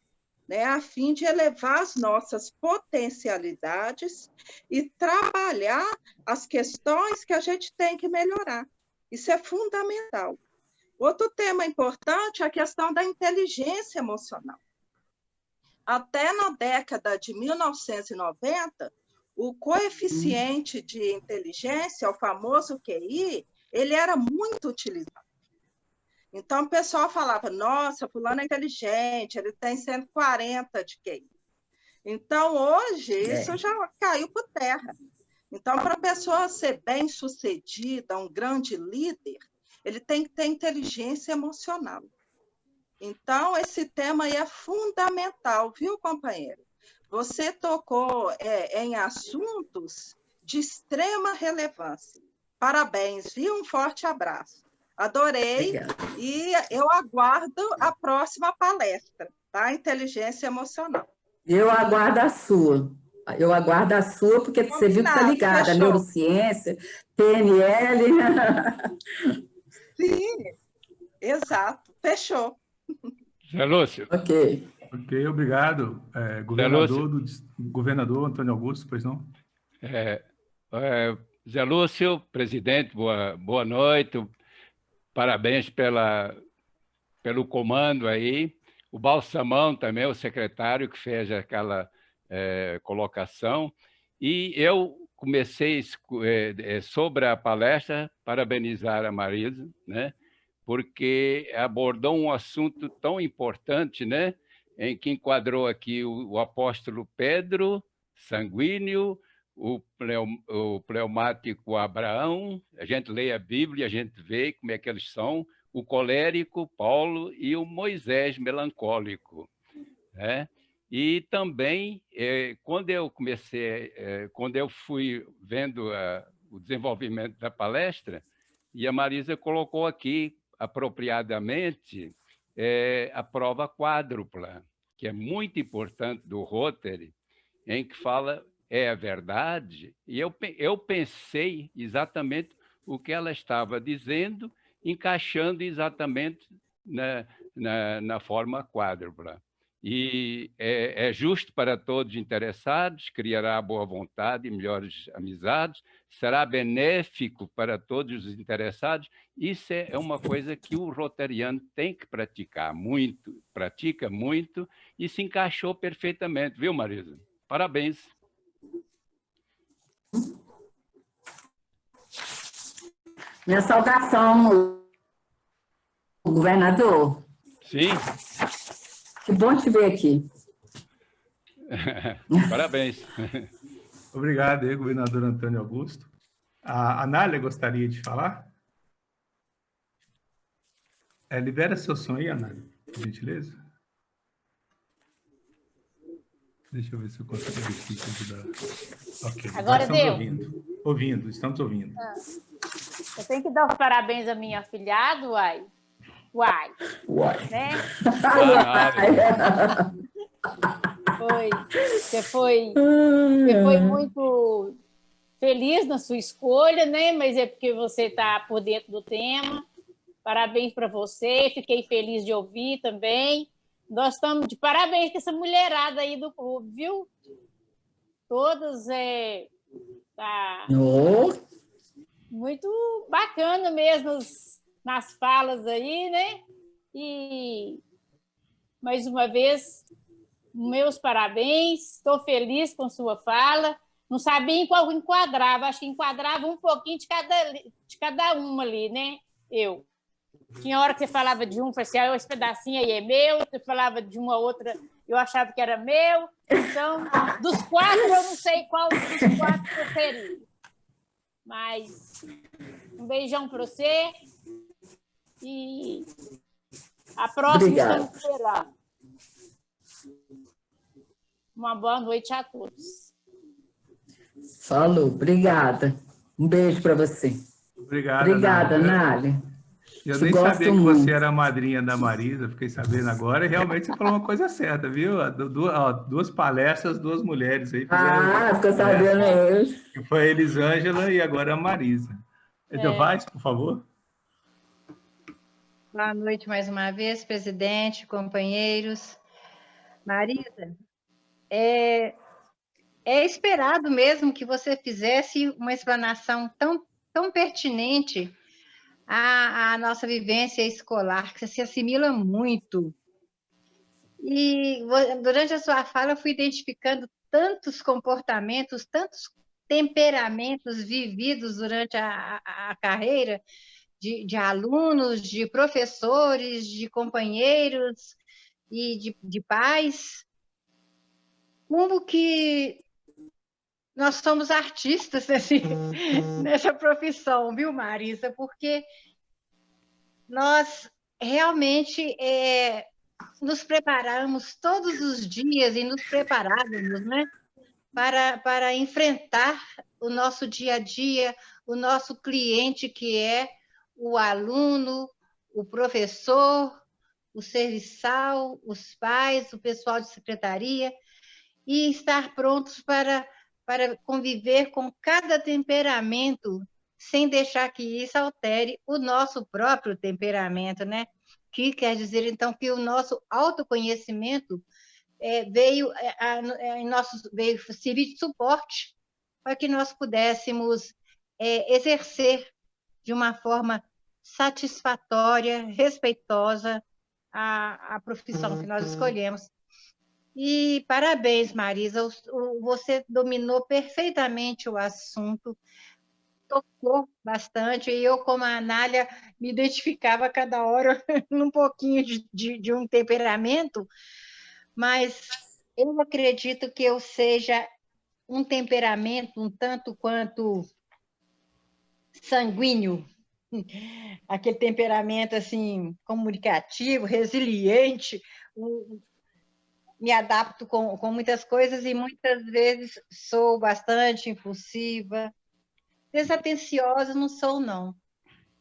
né, a fim de elevar as nossas potencialidades e trabalhar as questões que a gente tem que melhorar. Isso é fundamental. Outro tema importante é a questão da inteligência emocional. Até na década de 1990, o coeficiente de inteligência, o famoso QI, ele era muito utilizado. Então, o pessoal falava, nossa, fulano é inteligente, ele tem 140 de QI. Então, hoje, isso já caiu por terra. Então, para a pessoa ser bem-sucedida, um grande líder, ele tem que ter inteligência emocional. Então, esse tema aí é fundamental, viu, companheiro? Você tocou em assuntos de extrema relevância. Parabéns, viu? Um forte abraço. Adorei. Obrigada. E eu aguardo a próxima palestra, tá? Inteligência emocional. Eu aguardo a sua. Eu aguardo a sua, porque você viu que está ligada, a neurociência, PNL. Sim, exato. Fechou. Zé Lúcio. Ok. Ok, obrigado. Governador Antônio Augusto, pois não? Zé Lúcio, presidente, boa noite. Parabéns pelo comando aí. O Balsamão também, o secretário que fez aquela colocação. E eu comecei sobre a palestra, parabenizar a Marisa, né? Porque abordou um assunto tão importante, né? Em que enquadrou aqui o apóstolo Pedro, sanguíneo, o pneumático Abraão, a gente lê a Bíblia, a gente vê como é que eles são, o colérico Paulo e o Moisés melancólico, né? E também, quando eu fui vendo o desenvolvimento da palestra, e a Marisa colocou aqui, apropriadamente, a prova quádrupla, que é muito importante do Rotary, em que fala é a verdade, e eu pensei exatamente o que ela estava dizendo, encaixando exatamente na forma quádrupla. E é justo para todos interessados, criará boa vontade e melhores amizades, será benéfico para todos os interessados. Isso é uma coisa que o rotariano tem que praticar muito, pratica muito, e se encaixou perfeitamente, viu, Marisa? Parabéns. Minha saudação, governador. Sim. Que bom te ver aqui. Parabéns. Obrigado, governador Antônio Augusto. A Anália gostaria de falar? Libera seu som aí, Anália, por gentileza. Deixa eu ver se eu consigo ajudar. Ok. Agora deu? Estamos ouvindo. Eu tenho que dar os parabéns à minha afilhada, uai. Né? Você foi muito feliz na sua escolha, né? Mas é porque você está por dentro do tema. Parabéns para você, fiquei feliz de ouvir também. Nós estamos de parabéns com essa mulherada aí do clube, viu? Todos muito bacana mesmo nas falas aí, né? E, mais uma vez, meus parabéns. Estou feliz com sua fala. Não sabia em qual enquadrava. Acho que enquadrava um pouquinho de cada uma ali, né? Tinha hora que você falava de um, falei assim, esse pedacinho aí é meu. Você falava de uma outra, eu achava que era meu. Então, dos 4, eu não sei qual dos 4 eu seria. Mas um beijão para você. E a próxima estamos esperando. Uma boa noite a todos. Falou, obrigada. Um beijo para você. Obrigada, Nália. Eu nem sabia que você era a madrinha da Marisa, fiquei sabendo agora, e realmente você falou uma coisa certa, viu? Duas palestras, 2 mulheres aí. Ficou sabendo mesmo. Que foi a Elisângela e agora a Marisa. Edelvais, por favor. Boa noite mais uma vez, presidente, companheiros. Marisa, é esperado mesmo que você fizesse uma explanação tão pertinente à nossa vivência escolar, que você se assimila muito. E durante a sua fala, eu fui identificando tantos comportamentos, tantos temperamentos vividos durante a carreira de alunos, de professores, de companheiros e de pais. Como que nós somos artistas nessa profissão, viu, Marisa? Porque nós realmente nos preparamos todos os dias e nos preparávamos, né, para enfrentar o nosso dia a dia, o nosso cliente, que é o aluno, o professor, o serviçal, os pais, o pessoal de secretaria, e estar prontos para conviver com cada temperamento, sem deixar que isso altere o nosso próprio temperamento, né? Que quer dizer, então, que o nosso autoconhecimento veio servir de suporte para que nós pudéssemos exercer de uma forma satisfatória, respeitosa, a profissão que nós escolhemos. E parabéns, Marisa, você dominou perfeitamente o assunto, tocou bastante, e eu, como a Anália, me identificava a cada hora num pouquinho de um temperamento, mas eu acredito que eu seja um temperamento um tanto quanto sanguíneo, aquele temperamento assim, comunicativo, resiliente, me adapto com muitas coisas e muitas vezes sou bastante impulsiva, desatenciosa não sou, não,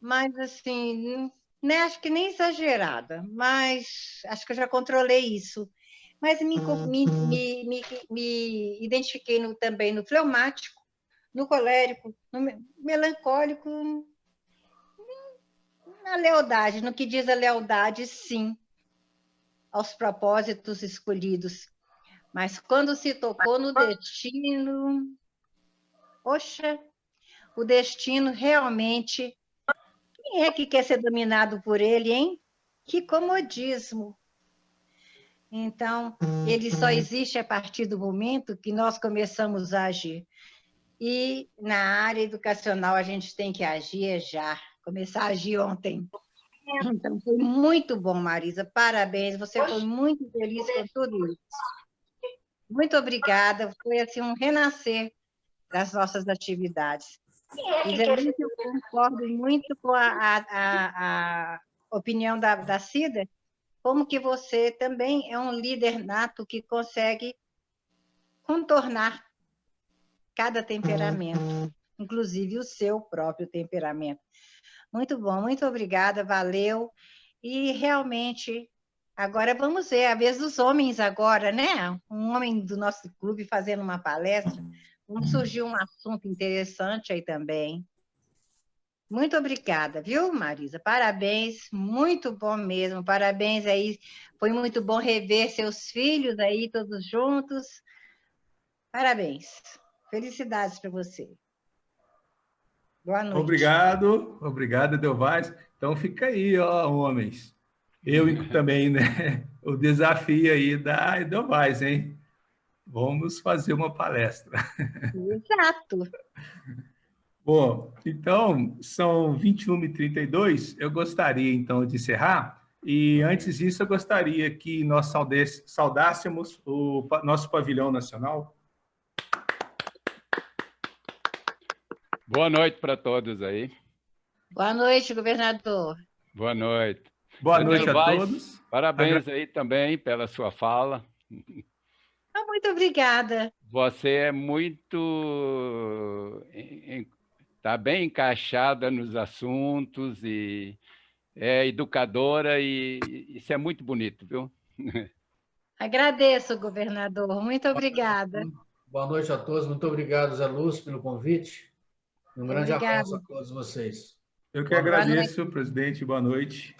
mas assim, né, acho que nem exagerada, mas acho que eu já controlei isso. Mas me identifiquei também no fleumático, no colérico, no melancólico, na lealdade, no que diz a lealdade, sim, aos propósitos escolhidos. Mas quando se tocou no destino, poxa, o destino realmente, quem é que quer ser dominado por ele, hein? Que comodismo! Então, ele só existe a partir do momento que nós começamos a agir. E na área educacional a gente tem que agir já, começar a agir ontem. Então, foi muito bom, Marisa, parabéns, você foi muito feliz com tudo isso. Muito obrigada, foi assim um renascer das nossas atividades. E realmente eu concordo muito com a opinião da Cida, como que você também é um líder nato que consegue contornar cada temperamento, inclusive o seu próprio temperamento. Muito bom, muito obrigada, valeu. E realmente, agora vamos ver, a vez dos homens agora, né? Um homem do nosso clube fazendo uma palestra, surgiu um assunto interessante aí também. Muito obrigada, viu, Marisa? Parabéns, muito bom mesmo, parabéns aí. Foi muito bom rever seus filhos aí todos juntos. Parabéns. Felicidades para você. Boa noite. Obrigado, Edelvaz. Então fica aí, ó, homens. Eu também, né? O desafio aí da Edelvaz, hein? Vamos fazer uma palestra. Exato. Bom, então, são 21h32, eu gostaria, então, de encerrar, e antes disso, eu gostaria que nós saudássemos o nosso pavilhão nacional. Boa noite para todos aí. Boa noite, governador. Boa noite. Boa noite a todos. Parabéns aí também pela sua fala. Muito obrigada. Você é muito... Está bem encaixada nos assuntos e é educadora e isso é muito bonito, viu? Agradeço, governador. Muito obrigada. Boa noite a todos. Muito obrigado, Zé Lúcio, pelo convite. Um grande abraço a todos vocês. Eu que agradeço, presidente. Boa noite.